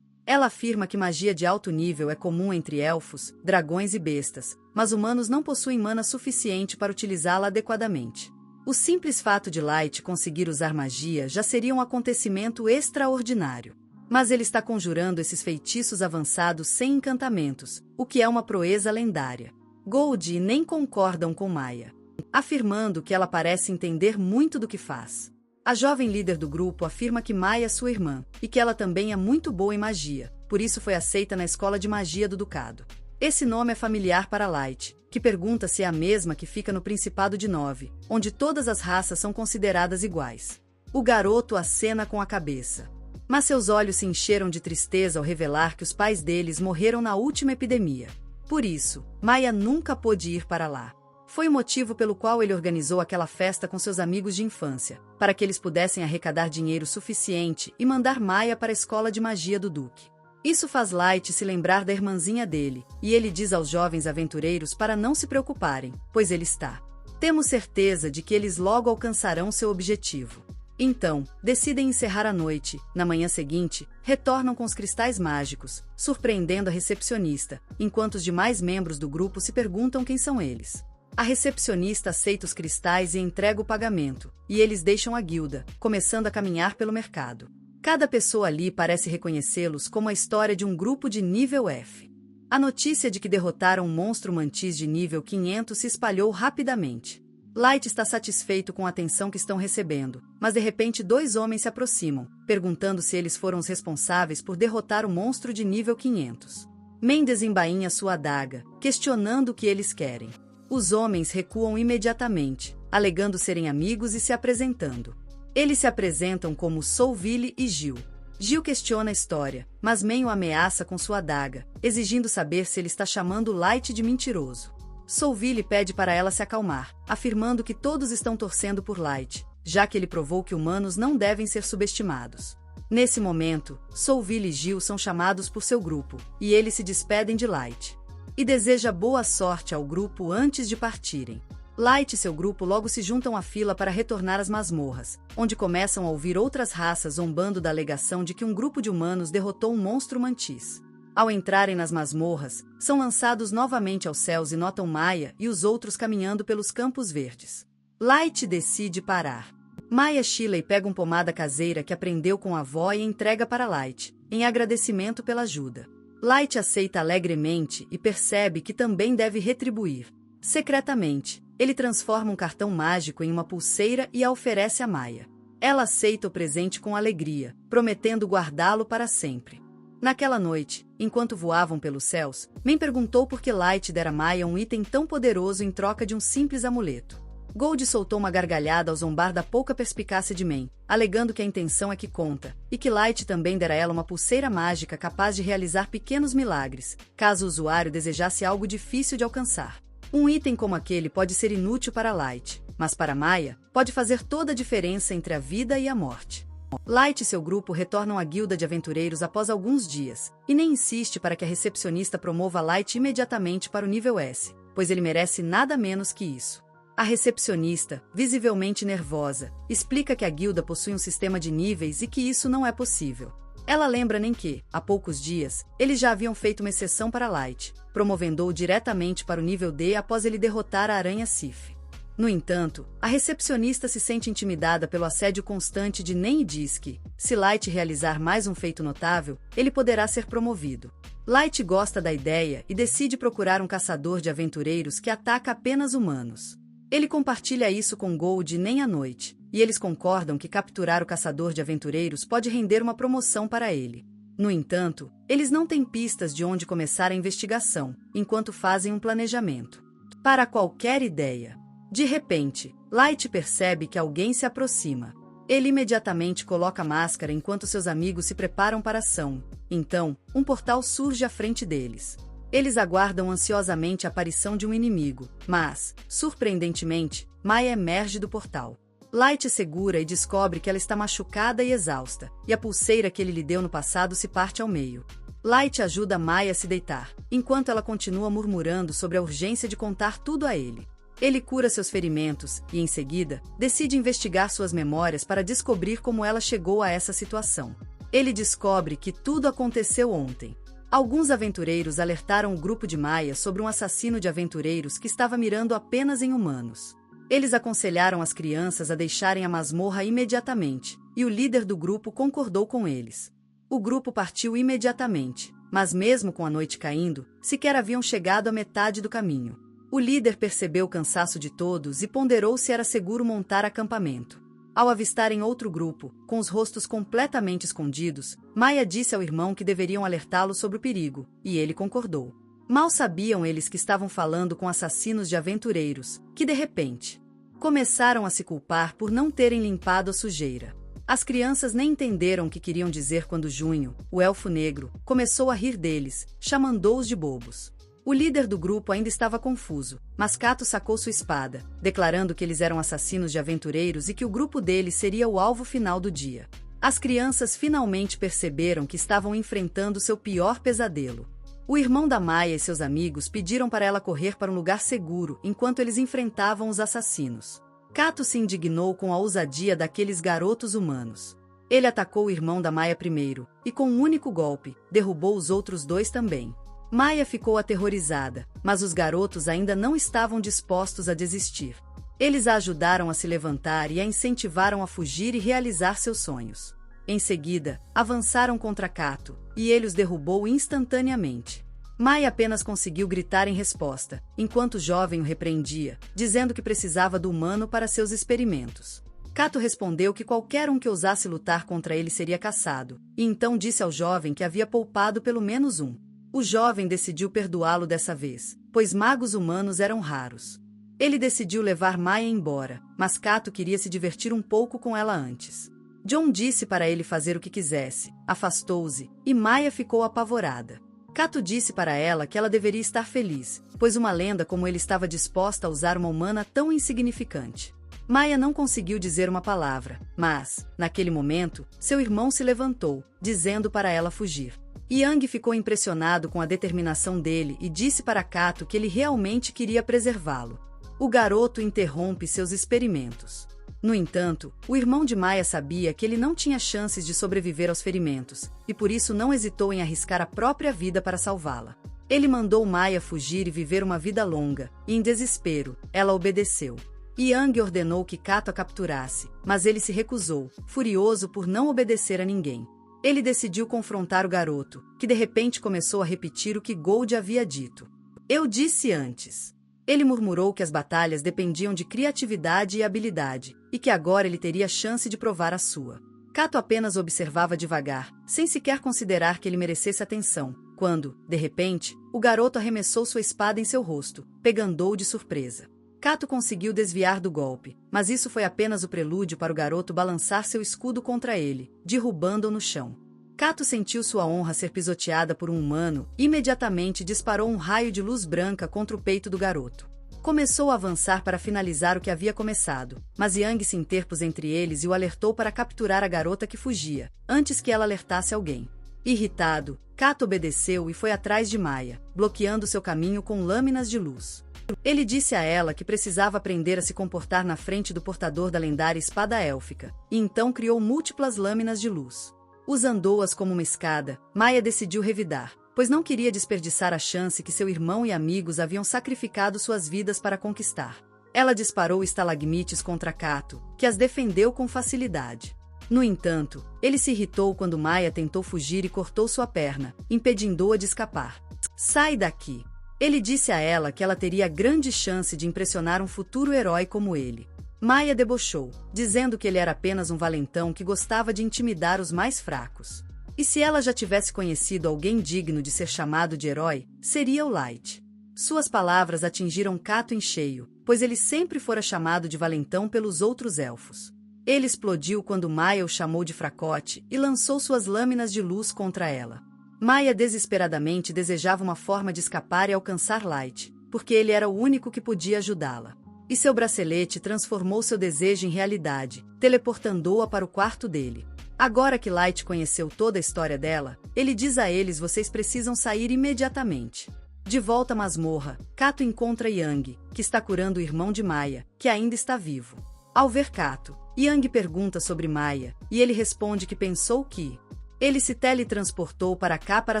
Ela afirma que magia de alto nível é comum entre elfos, dragões e bestas, mas humanos não possuem mana suficiente para utilizá-la adequadamente. O simples fato de Light conseguir usar magia já seria um acontecimento extraordinário. Mas ele está conjurando esses feitiços avançados sem encantamentos, o que é uma proeza lendária. Gold nem concordam com Maya, afirmando que ela parece entender muito do que faz. A jovem líder do grupo afirma que Maya é sua irmã, e que ela também é muito boa em magia, por isso foi aceita na escola de magia do Ducado. Esse nome é familiar para Light, que pergunta se é a mesma que fica no Principado de Nove, onde todas as raças são consideradas iguais. O garoto acena com a cabeça. Mas seus olhos se encheram de tristeza ao revelar que os pais deles morreram na última epidemia. Por isso, Maya nunca pôde ir para lá. Foi o motivo pelo qual ele organizou aquela festa com seus amigos de infância, para que eles pudessem arrecadar dinheiro suficiente e mandar Maya para a escola de magia do Duque. Isso faz Light se lembrar da irmãzinha dele, e ele diz aos jovens aventureiros para não se preocuparem, pois ele está. Temos certeza de que eles logo alcançarão seu objetivo. Então, decidem encerrar a noite. Na manhã seguinte, retornam com os cristais mágicos, surpreendendo a recepcionista, enquanto os demais membros do grupo se perguntam quem são eles. A recepcionista aceita os cristais e entrega o pagamento, e eles deixam a guilda, começando a caminhar pelo mercado. Cada pessoa ali parece reconhecê-los como a história de um grupo de nível F. A notícia de que derrotaram um monstro mantis de nível 500 se espalhou rapidamente. Light está satisfeito com a atenção que estão recebendo, mas de repente 2 homens se aproximam, perguntando se eles foram os responsáveis por derrotar o monstro de nível 500. Men desembainha sua adaga, questionando o que eles querem. Os homens recuam imediatamente, alegando serem amigos e se apresentando. Eles se apresentam como Soulville e Gil. Gil questiona a história, mas Men o ameaça com sua adaga, exigindo saber se ele está chamando Light de mentiroso. Soulville pede para ela se acalmar, afirmando que todos estão torcendo por Light, já que ele provou que humanos não devem ser subestimados. Nesse momento, Soulville e Gil são chamados por seu grupo, e eles se despedem de Light. E deseja boa sorte ao grupo antes de partirem. Light e seu grupo logo se juntam à fila para retornar às masmorras, onde começam a ouvir outras raças zombando da alegação de que um grupo de humanos derrotou um monstro mantis. Ao entrarem nas masmorras, são lançados novamente aos céus e notam Maya e os outros caminhando pelos campos verdes. Light decide parar. Maya Shiley pega uma pomada caseira que aprendeu com a avó e entrega para Light, em agradecimento pela ajuda. Light aceita alegremente e percebe que também deve retribuir. Secretamente, ele transforma um cartão mágico em uma pulseira e a oferece a Maya. Ela aceita o presente com alegria, prometendo guardá-lo para sempre. Naquela noite, enquanto voavam pelos céus, Men perguntou por que Light dera a Maya um item tão poderoso em troca de um simples amuleto. Gold soltou uma gargalhada ao zombar da pouca perspicácia de Men, alegando que a intenção é que conta, e que Light também dera a ela uma pulseira mágica capaz de realizar pequenos milagres, caso o usuário desejasse algo difícil de alcançar. Um item como aquele pode ser inútil para Light, mas para Maya, pode fazer toda a diferença entre a vida e a morte. Light e seu grupo retornam à guilda de aventureiros após alguns dias, e nem insiste para que a recepcionista promova Light imediatamente para o nível S, pois ele merece nada menos que isso. A recepcionista, visivelmente nervosa, explica que a guilda possui um sistema de níveis e que isso não é possível. Ela lembra nem que, há poucos dias, eles já haviam feito uma exceção para Light, promovendo-o diretamente para o nível D após ele derrotar a aranha Sif. No entanto, a recepcionista se sente intimidada pelo assédio constante de Nen e diz que, se Light realizar mais um feito notável, ele poderá ser promovido. Light gosta da ideia e decide procurar um caçador de aventureiros que ataca apenas humanos. Ele compartilha isso com Gold e Nen à noite, e eles concordam que capturar o caçador de aventureiros pode render uma promoção para ele. No entanto, eles não têm pistas de onde começar a investigação, enquanto fazem um planejamento. Para qualquer ideia. De repente, Light percebe que alguém se aproxima. Ele imediatamente coloca a máscara enquanto seus amigos se preparam para a ação. Então, um portal surge à frente deles. Eles aguardam ansiosamente a aparição de um inimigo, mas, surpreendentemente, Maya emerge do portal. Light segura e descobre que ela está machucada e exausta, e a pulseira que ele lhe deu no passado se parte ao meio. Light ajuda Maya a se deitar, enquanto ela continua murmurando sobre a urgência de contar tudo a ele. Ele cura seus ferimentos e, em seguida, decide investigar suas memórias para descobrir como ela chegou a essa situação. Ele descobre que tudo aconteceu ontem. Alguns aventureiros alertaram o grupo de Maya sobre um assassino de aventureiros que estava mirando apenas em humanos. Eles aconselharam as crianças a deixarem a masmorra imediatamente, e o líder do grupo concordou com eles. O grupo partiu imediatamente, mas mesmo com a noite caindo, sequer haviam chegado à metade do caminho. O líder percebeu o cansaço de todos e ponderou se era seguro montar acampamento. Ao avistarem outro grupo, com os rostos completamente escondidos, Maya disse ao irmão que deveriam alertá-lo sobre o perigo, e ele concordou. Mal sabiam eles que estavam falando com assassinos de aventureiros, que de repente, começaram a se culpar por não terem limpado a sujeira. As crianças nem entenderam o que queriam dizer quando Junho, o elfo negro, começou a rir deles, chamando-os de bobos. O líder do grupo ainda estava confuso, mas Cato sacou sua espada, declarando que eles eram assassinos de aventureiros e que o grupo deles seria o alvo final do dia. As crianças finalmente perceberam que estavam enfrentando seu pior pesadelo. O irmão da Maya e seus amigos pediram para ela correr para um lugar seguro enquanto eles enfrentavam os assassinos. Cato se indignou com a ousadia daqueles garotos humanos. Ele atacou o irmão da Maya primeiro, e com um único golpe, derrubou os outros dois também. Maya ficou aterrorizada, mas os garotos ainda não estavam dispostos a desistir. Eles a ajudaram a se levantar e a incentivaram a fugir e realizar seus sonhos. Em seguida, avançaram contra Cato, e ele os derrubou instantaneamente. Maya apenas conseguiu gritar em resposta, enquanto o jovem o repreendia, dizendo que precisava do humano para seus experimentos. Cato respondeu que qualquer um que ousasse lutar contra ele seria caçado, e então disse ao jovem que havia poupado pelo menos um. O jovem decidiu perdoá-lo dessa vez, pois magos humanos eram raros. Ele decidiu levar Maya embora, mas Cato queria se divertir um pouco com ela antes. John disse para ele fazer o que quisesse, afastou-se, e Maya ficou apavorada. Cato disse para ela que ela deveria estar feliz, pois uma lenda como ele estava disposta a usar uma humana tão insignificante. Maya não conseguiu dizer uma palavra, mas, naquele momento, seu irmão se levantou, dizendo para ela fugir. Yang ficou impressionado com a determinação dele e disse para Cato que ele realmente queria preservá-lo. O garoto interrompe seus experimentos. No entanto, o irmão de Maya sabia que ele não tinha chances de sobreviver aos ferimentos, e por isso não hesitou em arriscar a própria vida para salvá-la. Ele mandou Maya fugir e viver uma vida longa, e em desespero, ela obedeceu. Yang ordenou que Cato a capturasse, mas ele se recusou, furioso por não obedecer a ninguém. Ele decidiu confrontar o garoto, que de repente começou a repetir o que Gold havia dito. Eu disse antes. Ele murmurou que as batalhas dependiam de criatividade e habilidade, e que agora ele teria chance de provar a sua. Cato apenas observava devagar, sem sequer considerar que ele merecesse atenção, quando, de repente, o garoto arremessou sua espada em seu rosto, pegando-o de surpresa. Cato conseguiu desviar do golpe, mas isso foi apenas o prelúdio para o garoto balançar seu escudo contra ele, derrubando-o no chão. Cato sentiu sua honra ser pisoteada por um humano e imediatamente disparou um raio de luz branca contra o peito do garoto. Começou a avançar para finalizar o que havia começado, mas Yang se interpôs entre eles e o alertou para capturar a garota que fugia, antes que ela alertasse alguém. Irritado, Cato obedeceu e foi atrás de Maya, bloqueando seu caminho com lâminas de luz. Ele disse a ela que precisava aprender a se comportar na frente do portador da lendária espada élfica, e então criou múltiplas lâminas de luz. Usando-as como uma escada, Maya decidiu revidar, pois não queria desperdiçar a chance que seu irmão e amigos haviam sacrificado suas vidas para conquistar. Ela disparou estalagmites contra Kato, que as defendeu com facilidade. No entanto, ele se irritou quando Maya tentou fugir e cortou sua perna, impedindo-a de escapar. "Sai daqui!" Ele disse a ela que ela teria grande chance de impressionar um futuro herói como ele. Maya debochou, dizendo que ele era apenas um valentão que gostava de intimidar os mais fracos. E se ela já tivesse conhecido alguém digno de ser chamado de herói, seria o Light. Suas palavras atingiram Kato em cheio, pois ele sempre fora chamado de valentão pelos outros elfos. Ele explodiu quando Maya o chamou de fracote e lançou suas lâminas de luz contra ela. Maya desesperadamente desejava uma forma de escapar e alcançar Light, porque ele era o único que podia ajudá-la. E seu bracelete transformou seu desejo em realidade, teleportando-a para o quarto dele. Agora que Light conheceu toda a história dela, ele diz a eles: vocês precisam sair imediatamente. De volta à masmorra, Kato encontra Yang, que está curando o irmão de Maya, que ainda está vivo. Ao ver Kato, Yang pergunta sobre Maya, e ele responde que pensou que ele se teletransportou para cá para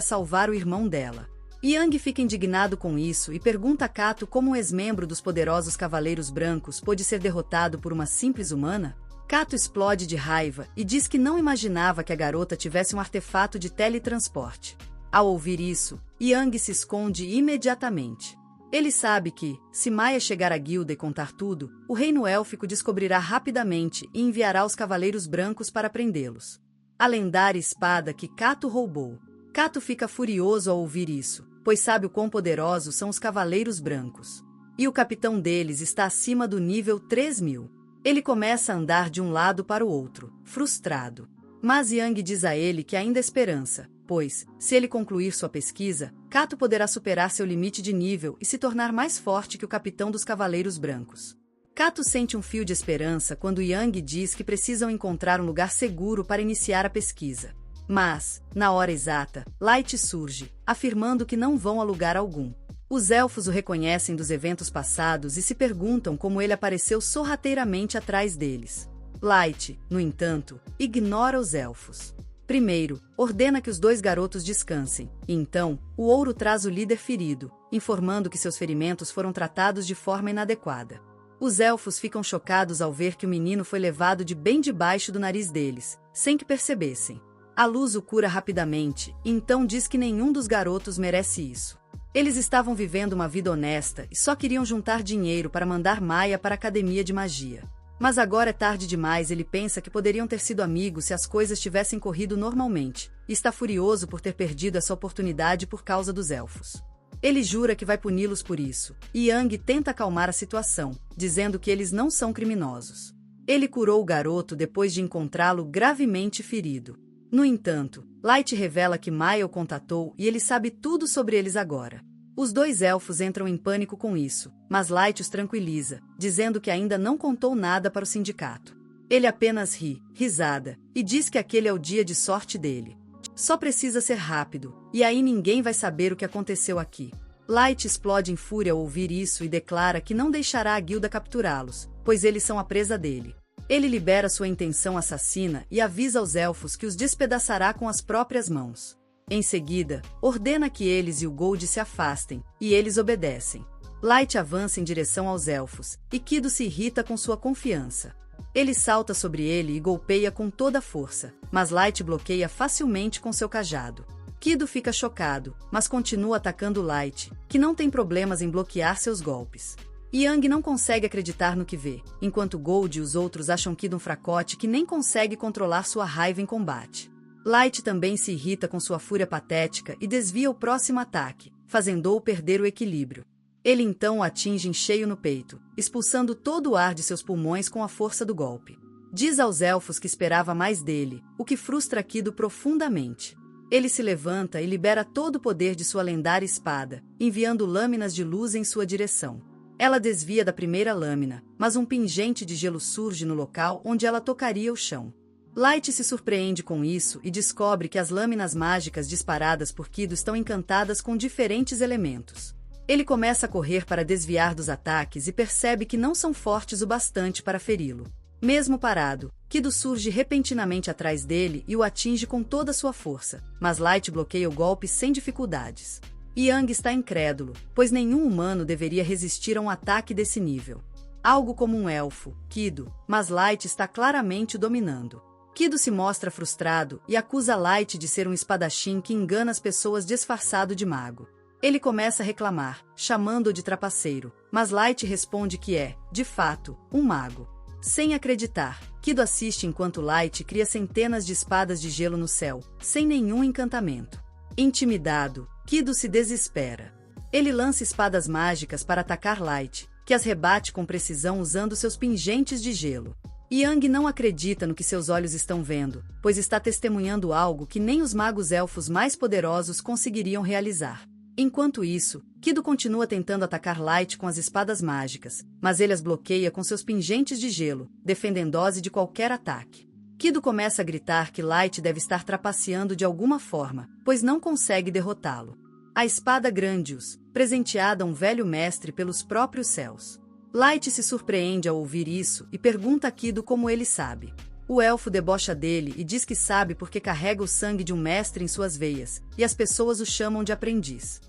salvar o irmão dela. Yang fica indignado com isso e pergunta a Kato como um ex-membro dos poderosos Cavaleiros Brancos pôde ser derrotado por uma simples humana. Kato explode de raiva e diz que não imaginava que a garota tivesse um artefato de teletransporte. Ao ouvir isso, Yang se esconde imediatamente. Ele sabe que, se Maya chegar à guilda e contar tudo, o reino élfico descobrirá rapidamente e enviará os Cavaleiros Brancos para prendê-los. A lendária espada que Kato roubou. Kato fica furioso ao ouvir isso, pois sabe o quão poderosos são os Cavaleiros Brancos. E o capitão deles está acima do nível 3000. Ele começa a andar de um lado para o outro, frustrado. Mas Yang diz a ele que ainda há esperança, pois, se ele concluir sua pesquisa, Kato poderá superar seu limite de nível e se tornar mais forte que o capitão dos Cavaleiros Brancos. Kato sente um fio de esperança quando Yang diz que precisam encontrar um lugar seguro para iniciar a pesquisa. Mas, na hora exata, Light surge, afirmando que não vão a lugar algum. Os elfos o reconhecem dos eventos passados e se perguntam como ele apareceu sorrateiramente atrás deles. Light, no entanto, ignora os elfos. Primeiro, ordena que os dois garotos descansem, e então, o ouro traz o líder ferido, informando que seus ferimentos foram tratados de forma inadequada. Os elfos ficam chocados ao ver que o menino foi levado de bem debaixo do nariz deles, sem que percebessem. A luz o cura rapidamente, e então diz que nenhum dos garotos merece isso. Eles estavam vivendo uma vida honesta e só queriam juntar dinheiro para mandar Maya para a academia de magia. Mas agora é tarde demais. Ele pensa que poderiam ter sido amigos se as coisas tivessem corrido normalmente, e está furioso por ter perdido essa oportunidade por causa dos elfos. Ele jura que vai puni-los por isso, e Yang tenta acalmar a situação, dizendo que eles não são criminosos. Ele curou o garoto depois de encontrá-lo gravemente ferido. No entanto, Light revela que Maya o contatou e ele sabe tudo sobre eles agora. Os dois elfos entram em pânico com isso, mas Light os tranquiliza, dizendo que ainda não contou nada para o sindicato. Ele apenas ri, risada, e diz que aquele é o dia de sorte dele. Só precisa ser rápido, e aí ninguém vai saber o que aconteceu aqui. Light explode em fúria ao ouvir isso e declara que não deixará a guilda capturá-los, pois eles são a presa dele. Ele libera sua intenção assassina e avisa aos elfos que os despedaçará com as próprias mãos. Em seguida, ordena que eles e o Gold se afastem, e eles obedecem. Light avança em direção aos elfos, e Kido se irrita com sua confiança. Ele salta sobre ele e golpeia com toda a força, mas Light bloqueia facilmente com seu cajado. Kido fica chocado, mas continua atacando Light, que não tem problemas em bloquear seus golpes. Yang não consegue acreditar no que vê, enquanto Gold e os outros acham Kido um fracote que nem consegue controlar sua raiva em combate. Light também se irrita com sua fúria patética e desvia o próximo ataque, fazendo-o perder o equilíbrio. Ele então o atinge em cheio no peito, expulsando todo o ar de seus pulmões com a força do golpe. Diz aos elfos que esperava mais dele, o que frustra Kido profundamente. Ele se levanta e libera todo o poder de sua lendária espada, enviando lâminas de luz em sua direção. Ela desvia da primeira lâmina, mas um pingente de gelo surge no local onde ela tocaria o chão. Light se surpreende com isso e descobre que as lâminas mágicas disparadas por Kido estão encantadas com diferentes elementos. Ele começa a correr para desviar dos ataques e percebe que não são fortes o bastante para feri-lo. Mesmo parado, Kido surge repentinamente atrás dele e o atinge com toda sua força, mas Light bloqueia o golpe sem dificuldades. Yang está incrédulo, pois nenhum humano deveria resistir a um ataque desse nível. Algo como um elfo, Kido, mas Light está claramente o dominando. Kido se mostra frustrado e acusa Light de ser um espadachim que engana as pessoas disfarçado de mago. Ele começa a reclamar, chamando-o de trapaceiro, mas Light responde que é, de fato, um mago. Sem acreditar, Kido assiste enquanto Light cria centenas de espadas de gelo no céu, sem nenhum encantamento. Intimidado, Kido se desespera. Ele lança espadas mágicas para atacar Light, que as rebate com precisão usando seus pingentes de gelo. Yang não acredita no que seus olhos estão vendo, pois está testemunhando algo que nem os magos elfos mais poderosos conseguiriam realizar. Enquanto isso, Kido continua tentando atacar Light com as espadas mágicas, mas ele as bloqueia com seus pingentes de gelo, defendendo-se de qualquer ataque. Kido começa a gritar que Light deve estar trapaceando de alguma forma, pois não consegue derrotá-lo. A espada Grandius, presenteada a um velho mestre pelos próprios céus. Light se surpreende ao ouvir isso e pergunta a Kido como ele sabe. O elfo debocha dele e diz que sabe porque carrega o sangue de um mestre em suas veias, e as pessoas o chamam de aprendiz.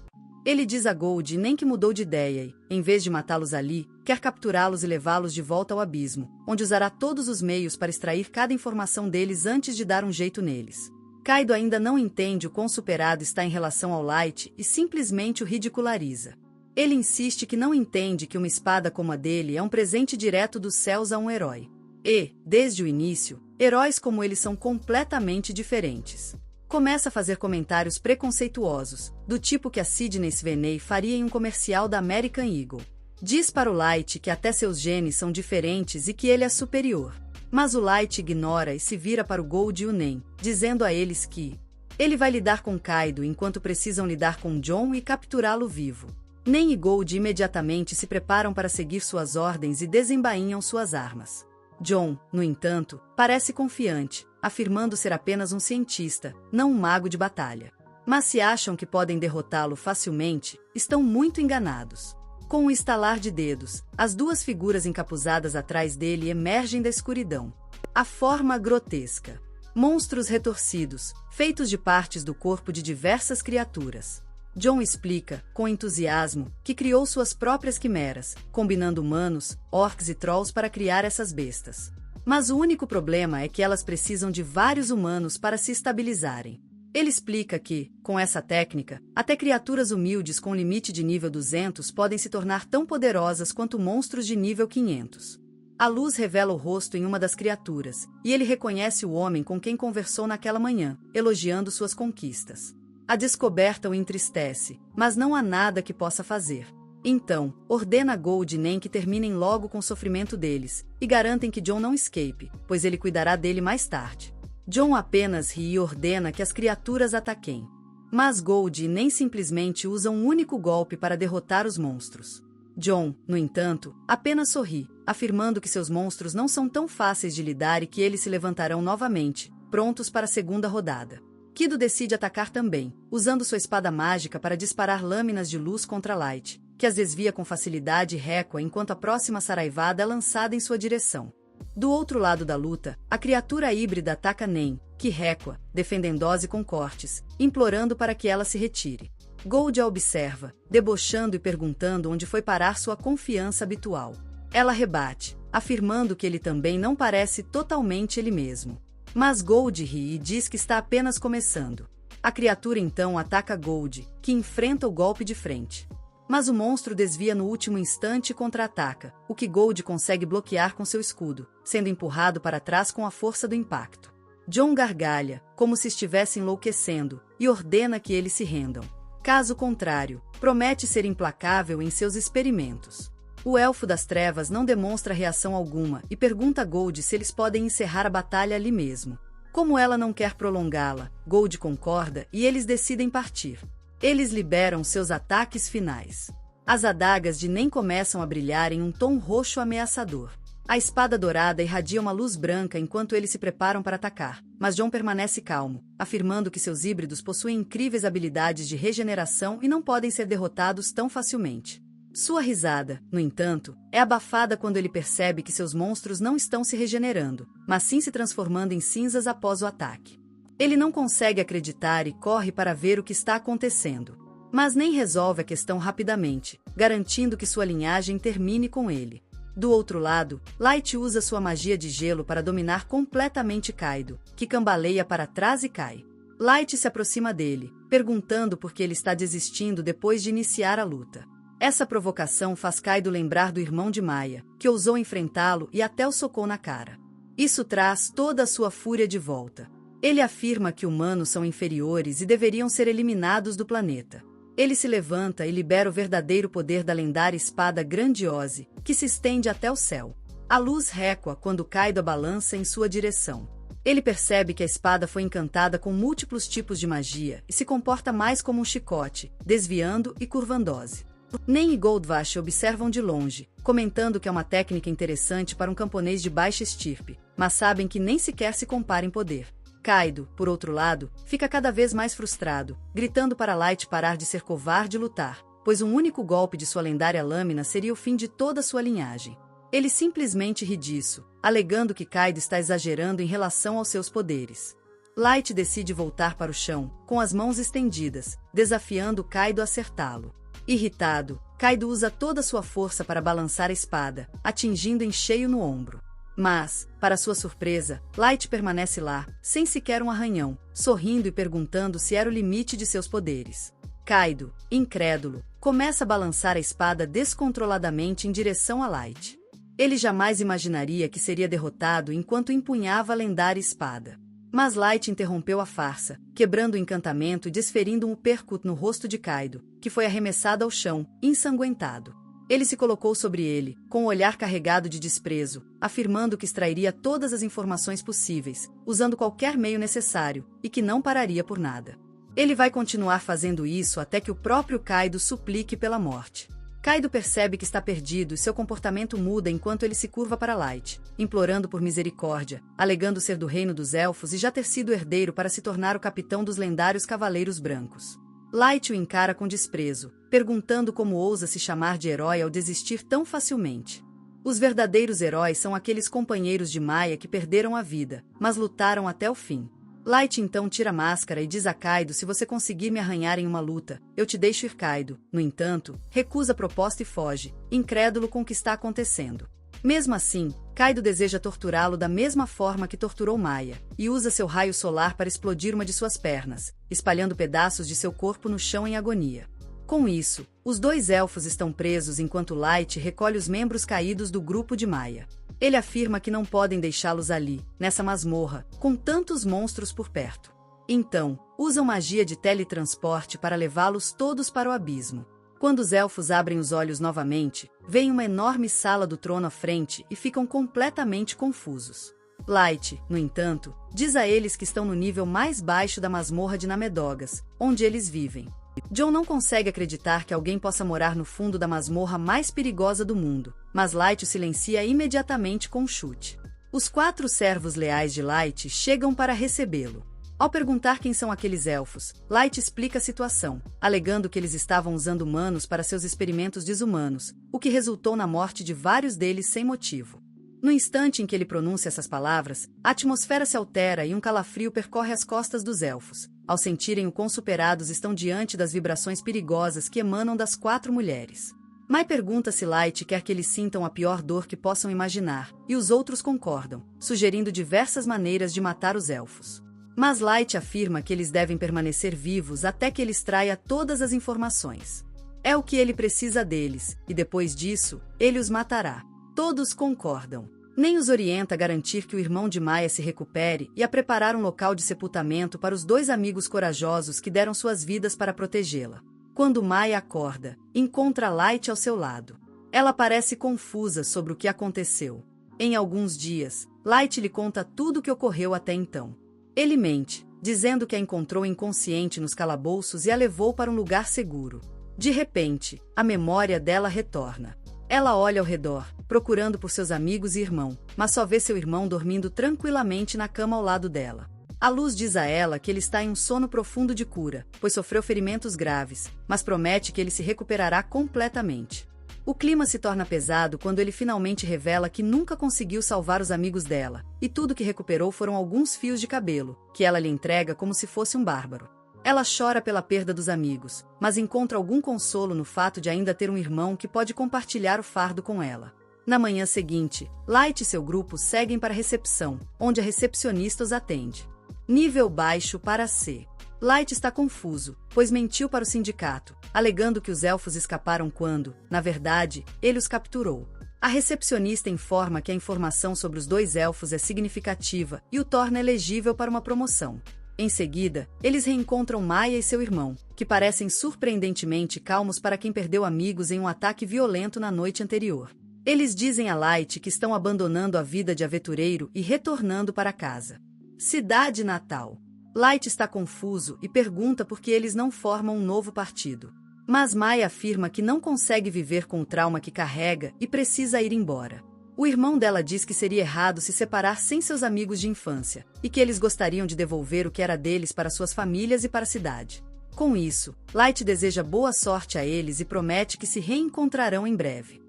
Ele diz a Gold nem que mudou de ideia e, em vez de matá-los ali, quer capturá-los e levá-los de volta ao abismo, onde usará todos os meios para extrair cada informação deles antes de dar um jeito neles. Kaido ainda não entende o quão superado está em relação ao Light e simplesmente o ridiculariza. Ele insiste que não entende que uma espada como a dele é um presente direto dos céus a um herói. E, desde o início, heróis como ele são completamente diferentes. Começa a fazer comentários preconceituosos, do tipo que a Sidney Sweeney faria em um comercial da American Eagle. Diz para o Light que até seus genes são diferentes e que ele é superior. Mas o Light ignora e se vira para o Gold e o Nen, dizendo a eles que ele vai lidar com Kaido enquanto precisam lidar com John e capturá-lo vivo. Nen e Gold imediatamente se preparam para seguir suas ordens e desembainham suas armas. John, no entanto, parece confiante, afirmando ser apenas um cientista, não um mago de batalha. Mas se acham que podem derrotá-lo facilmente, estão muito enganados. Com um estalar de dedos, as duas figuras encapuzadas atrás dele emergem da escuridão. A forma grotesca. Monstros retorcidos, feitos de partes do corpo de diversas criaturas. John explica, com entusiasmo, que criou suas próprias quimeras, combinando humanos, orcs e trolls para criar essas bestas. Mas o único problema é que elas precisam de vários humanos para se estabilizarem. Ele explica que, com essa técnica, até criaturas humildes com limite de nível 200 podem se tornar tão poderosas quanto monstros de nível 500. A luz revela o rosto em uma das criaturas, e ele reconhece o homem com quem conversou naquela manhã, elogiando suas conquistas. A descoberta o entristece, mas não há nada que possa fazer. Então, ordena a Gold e Nen que terminem logo com o sofrimento deles, e garantem que John não escape, pois ele cuidará dele mais tarde. John apenas ri e ordena que as criaturas ataquem. Mas Gold e Nen simplesmente usam um único golpe para derrotar os monstros. John, no entanto, apenas sorri, afirmando que seus monstros não são tão fáceis de lidar e que eles se levantarão novamente, prontos para a segunda rodada. Kido decide atacar também, usando sua espada mágica para disparar lâminas de luz contra Light, que as desvia com facilidade e recua enquanto a próxima saraivada é lançada em sua direção. Do outro lado da luta, a criatura híbrida ataca Nen, que recua, defendendo-se com cortes, implorando para que ela se retire. Gold a observa, debochando e perguntando onde foi parar sua confiança habitual. Ela rebate, afirmando que ele também não parece totalmente ele mesmo. Mas Gold ri e diz que está apenas começando. A criatura então ataca Gold, que enfrenta o golpe de frente. Mas o monstro desvia no último instante e contra-ataca, o que Gold consegue bloquear com seu escudo, sendo empurrado para trás com a força do impacto. John gargalha, como se estivesse enlouquecendo, e ordena que eles se rendam. Caso contrário, promete ser implacável em seus experimentos. O Elfo das Trevas não demonstra reação alguma e pergunta a Gold se eles podem encerrar a batalha ali mesmo. Como ela não quer prolongá-la, Gold concorda e eles decidem partir. Eles liberam seus ataques finais. As adagas de Nen começam a brilhar em um tom roxo ameaçador. A espada dourada irradia uma luz branca enquanto eles se preparam para atacar, mas John permanece calmo, afirmando que seus híbridos possuem incríveis habilidades de regeneração e não podem ser derrotados tão facilmente. Sua risada, no entanto, é abafada quando ele percebe que seus monstros não estão se regenerando, mas sim se transformando em cinzas após o ataque. Ele não consegue acreditar e corre para ver o que está acontecendo. Mas nem resolve a questão rapidamente, garantindo que sua linhagem termine com ele. Do outro lado, Light usa sua magia de gelo para dominar completamente Kaido, que cambaleia para trás e cai. Light se aproxima dele, perguntando por que ele está desistindo depois de iniciar a luta. Essa provocação faz Kaido lembrar do irmão de Maya, que ousou enfrentá-lo e até o socou na cara. Isso traz toda a sua fúria de volta. Ele afirma que humanos são inferiores e deveriam ser eliminados do planeta. Ele se levanta e libera o verdadeiro poder da lendária espada Grandiose, que se estende até o céu. A luz récoa quando Kaido a balança em sua direção. Ele percebe que a espada foi encantada com múltiplos tipos de magia e se comporta mais como um chicote, desviando e curvando-se. Nen e Goldwash observam de longe, comentando que é uma técnica interessante para um camponês de baixa estirpe, mas sabem que nem sequer se compara em poder. Kaido, por outro lado, fica cada vez mais frustrado, gritando para Light parar de ser covarde e lutar, pois um único golpe de sua lendária lâmina seria o fim de toda sua linhagem. Ele simplesmente ri disso, alegando que Kaido está exagerando em relação aos seus poderes. Light decide voltar para o chão, com as mãos estendidas, desafiando Kaido a acertá-lo. Irritado, Kaido usa toda sua força para balançar a espada, atingindo em cheio no ombro. Mas, para sua surpresa, Light permanece lá, sem sequer um arranhão, sorrindo e perguntando se era o limite de seus poderes. Kaido, incrédulo, começa a balançar a espada descontroladamente em direção a Light. Ele jamais imaginaria que seria derrotado enquanto empunhava a lendária espada. Mas Light interrompeu a farsa, quebrando o encantamento e desferindo um uppercut no rosto de Kaido, que foi arremessado ao chão, ensanguentado. Ele se colocou sobre ele, com o olhar carregado de desprezo, afirmando que extrairia todas as informações possíveis, usando qualquer meio necessário, e que não pararia por nada. Ele vai continuar fazendo isso até que o próprio Kaido suplique pela morte. Kaido percebe que está perdido e seu comportamento muda enquanto ele se curva para Light, implorando por misericórdia, alegando ser do reino dos elfos e já ter sido herdeiro para se tornar o capitão dos lendários Cavaleiros Brancos. Light o encara com desprezo, perguntando como ousa se chamar de herói ao desistir tão facilmente. Os verdadeiros heróis são aqueles companheiros de Maya que perderam a vida, mas lutaram até o fim. Light então tira a máscara e diz a Kaido: se você conseguir me arranhar em uma luta, eu te deixo ir. Kaido, no entanto, recusa a proposta e foge, incrédulo com o que está acontecendo. Mesmo assim, Kaido deseja torturá-lo da mesma forma que torturou Maya, e usa seu raio solar para explodir uma de suas pernas, espalhando pedaços de seu corpo no chão em agonia. Com isso, os dois elfos estão presos enquanto Light recolhe os membros caídos do grupo de Maya. Ele afirma que não podem deixá-los ali, nessa masmorra, com tantos monstros por perto. Então, usam magia de teletransporte para levá-los todos para o abismo. Quando os elfos abrem os olhos novamente, veem uma enorme sala do trono à frente e ficam completamente confusos. Light, no entanto, diz a eles que estão no nível mais baixo da masmorra de Namedogas, onde eles vivem. John não consegue acreditar que alguém possa morar no fundo da masmorra mais perigosa do mundo, mas Light o silencia imediatamente com um chute. Os 4 servos leais de Light chegam para recebê-lo. Ao perguntar quem são aqueles elfos, Light explica a situação, alegando que eles estavam usando humanos para seus experimentos desumanos, o que resultou na morte de vários deles sem motivo. No instante em que ele pronuncia essas palavras, a atmosfera se altera e um calafrio percorre as costas dos elfos, ao sentirem o quão superados estão diante das vibrações perigosas que emanam das 4 mulheres. Mai pergunta se Light quer que eles sintam a pior dor que possam imaginar, e os outros concordam, sugerindo diversas maneiras de matar os elfos. Mas Light afirma que eles devem permanecer vivos até que ele extraia todas as informações. É o que ele precisa deles, e depois disso, ele os matará. Todos concordam. Nem os orienta a garantir que o irmão de Maya se recupere e a preparar um local de sepultamento para os 2 amigos corajosos que deram suas vidas para protegê-la. Quando Maya acorda, encontra Light ao seu lado. Ela parece confusa sobre o que aconteceu. Em alguns dias, Light lhe conta tudo o que ocorreu até então. Ele mente, dizendo que a encontrou inconsciente nos calabouços e a levou para um lugar seguro. De repente, a memória dela retorna. Ela olha ao redor, procurando por seus amigos e irmão, mas só vê seu irmão dormindo tranquilamente na cama ao lado dela. A luz diz a ela que ele está em um sono profundo de cura, pois sofreu ferimentos graves, mas promete que ele se recuperará completamente. O clima se torna pesado quando ele finalmente revela que nunca conseguiu salvar os amigos dela, e tudo que recuperou foram alguns fios de cabelo, que ela lhe entrega como se fosse um bárbaro. Ela chora pela perda dos amigos, mas encontra algum consolo no fato de ainda ter um irmão que pode compartilhar o fardo com ela. Na manhã seguinte, Light e seu grupo seguem para a recepção, onde a recepcionista os atende. Nível baixo para C. Light está confuso, pois mentiu para o sindicato, alegando que os elfos escaparam quando, na verdade, ele os capturou. A recepcionista informa que a informação sobre os 2 elfos é significativa e o torna elegível para uma promoção. Em seguida, eles reencontram Maia e seu irmão, que parecem surpreendentemente calmos para quem perdeu amigos em um ataque violento na noite anterior. Eles dizem a Light que estão abandonando a vida de aventureiro e retornando para casa. Cidade natal. Light está confuso e pergunta por que eles não formam um novo partido. Mas Maia afirma que não consegue viver com o trauma que carrega e precisa ir embora. O irmão dela diz que seria errado se separar sem seus amigos de infância, e que eles gostariam de devolver o que era deles para suas famílias e para a cidade. Com isso, Light deseja boa sorte a eles e promete que se reencontrarão em breve.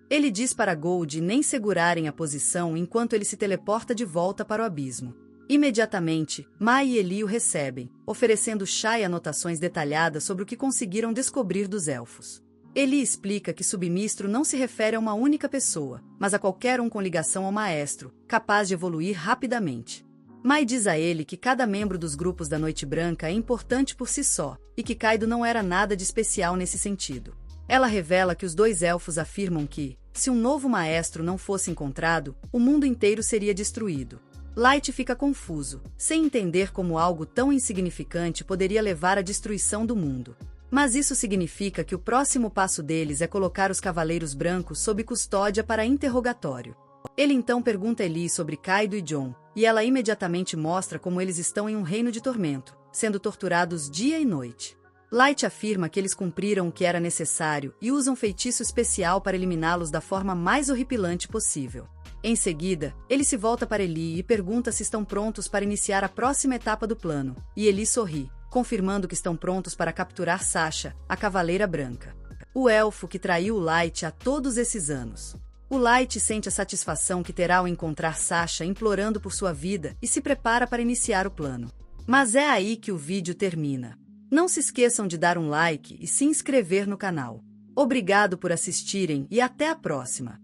Ele diz para Gold nem segurarem a posição enquanto ele se teleporta de volta para o abismo. Imediatamente, Mai e Eli o recebem, oferecendo chá e anotações detalhadas sobre o que conseguiram descobrir dos elfos. Eli explica que submistro não se refere a uma única pessoa, mas a qualquer um com ligação ao maestro, capaz de evoluir rapidamente. Mai diz a ele que cada membro dos grupos da Noite Branca é importante por si só, e que Kaido não era nada de especial nesse sentido. Ela revela que os 2 elfos afirmam que, se um novo maestro não fosse encontrado, o mundo inteiro seria destruído. Light fica confuso, sem entender como algo tão insignificante poderia levar à destruição do mundo. Mas isso significa que o próximo passo deles é colocar os Cavaleiros Brancos sob custódia para interrogatório. Ele então pergunta a Eli sobre Kaido e John, e ela imediatamente mostra como eles estão em um reino de tormento, sendo torturados dia e noite. Light afirma que eles cumpriram o que era necessário e usam feitiço especial para eliminá-los da forma mais horripilante possível. Em seguida, ele se volta para Eli e pergunta se estão prontos para iniciar a próxima etapa do plano, e Eli sorri, confirmando que estão prontos para capturar Sasha, a Cavaleira Branca. O elfo que traiu o Light há todos esses anos. O Light sente a satisfação que terá ao encontrar Sasha implorando por sua vida e se prepara para iniciar o plano. Mas é aí que o vídeo termina. Não se esqueçam de dar um like e se inscrever no canal. Obrigado por assistirem e até a próxima!